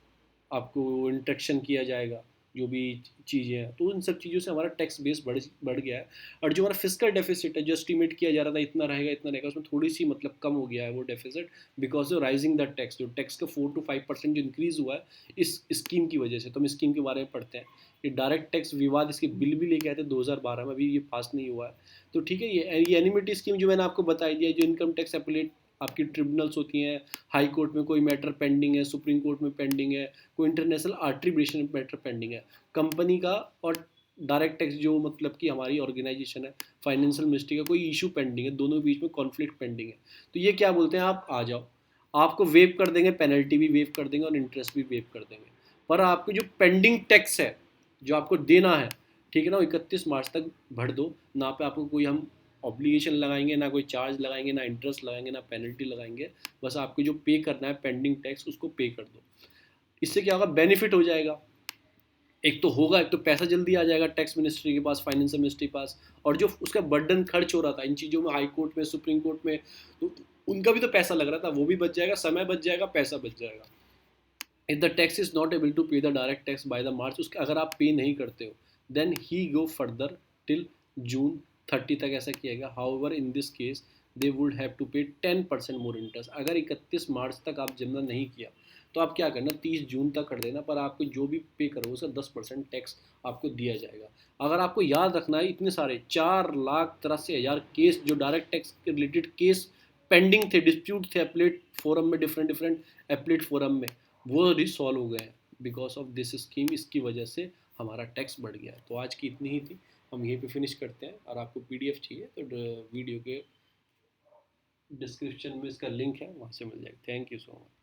आपको इंट्रैक्शन किया जाएगा, जो भी चीज़ें हैं, तो उन सब चीज़ों से हमारा टैक्स बेस बढ़ गया है। और जो हमारा फिस्कल डेफिसिट है, जो एस्टिमेट किया जा रहा था इतना रहेगा, उसमें थोड़ी सी मतलब कम हो गया है वो deficit, because of rising the tax. जो टैक्स का 4 to 5% जो इंक्रीज़ हुआ है इस स्कीम की वजह से। तो हम स्कीम के बारे में पढ़ते हैं। ये डायरेक्ट टैक्स विवाद, इसके बिल भी लेके आए थे 2012 में, अभी ये पास नहीं हुआ है। तो ठीक है, ये एनिमिटी स्कीम जो मैंने आपको बताई दिया, जो इनकम टैक्स अपीलेट आपकी ट्रिब्यूनल्स होती हैं, हाई कोर्ट में कोई मैटर पेंडिंग है, सुप्रीम कोर्ट में पेंडिंग है, कोई इंटरनेशनल आर्ट्रिब्यूशन मैटर पेंडिंग है, कंपनी का और डायरेक्ट टैक्स जो मतलब कि हमारी ऑर्गेनाइजेशन है, फाइनेंशियल मिनिस्ट्री का कोई इशू पेंडिंग है, दोनों के बीच में कॉन्फ्लिक्ट पेंडिंग है, तो ये क्या बोलते हैं, आप आ जाओ, आपको वेव कर देंगे, पेनल्टी भी वेव कर देंगे और इंटरेस्ट भी वेव कर देंगे। पर आपको जो पेंडिंग टैक्स है जो आपको देना है, ठीक है ना, 31 मार्च तक भर दो ना, पे आपको कोई हम ऑब्लिगेशन लगाएंगे ना, कोई चार्ज लगाएंगे ना, इंटरेस्ट लगाएंगे ना, पेनल्टी लगाएंगे। बस आपको जो पे करना है पेंडिंग टैक्स उसको पे कर दो। इससे क्या होगा, बेनिफिट हो जाएगा, एक तो होगा, एक तो पैसा जल्दी आ जाएगा टैक्स मिनिस्ट्री के पास, फाइनेंशियल मिनिस्ट्री के पास, और जो उसका बर्डन खर्च हो रहा था इन चीज़ों में, हाई कोर्ट में, सुप्रीम कोर्ट में, तो उनका भी तो पैसा लग रहा था, वो भी बच जाएगा, समय बच जाएगा, पैसा बच जाएगा। If the tax is not able to pay the direct tax by the March, उसका अगर आप पे नहीं करते हो, then he go further till June 30 तक ऐसा किया गया। However in this case they would have to pay 10% more interest. अगर 31 मार्च तक आप जमा नहीं किया तो आप क्या करना, 30 जून तक कर देना, पर आपको जो भी पे करोगे उसका 10% टैक्स आपको दिया जाएगा। अगर आपको याद रखना है, इतने सारे 4,83,000 केस जो डायरेक्ट टैक्स के रिलेटेड केस पेंडिंग थे, डिस्प्यूट थे एप्लेट फोरम में, डिफरेंट डिफरेंट एप्लेट फोरम में, वो रिसॉल्व हो गए हैं बिकॉज ऑफ दिस स्कीम। इसकी वजह से हमारा टैक्स बढ़ गया है। तो आज की इतनी ही थी, हम यहीं पे फिनिश करते हैं। और आपको पीडीएफ चाहिए तो वीडियो के डिस्क्रिप्शन में इसका लिंक है, वहाँ से मिल जाएगा। Thank you so much.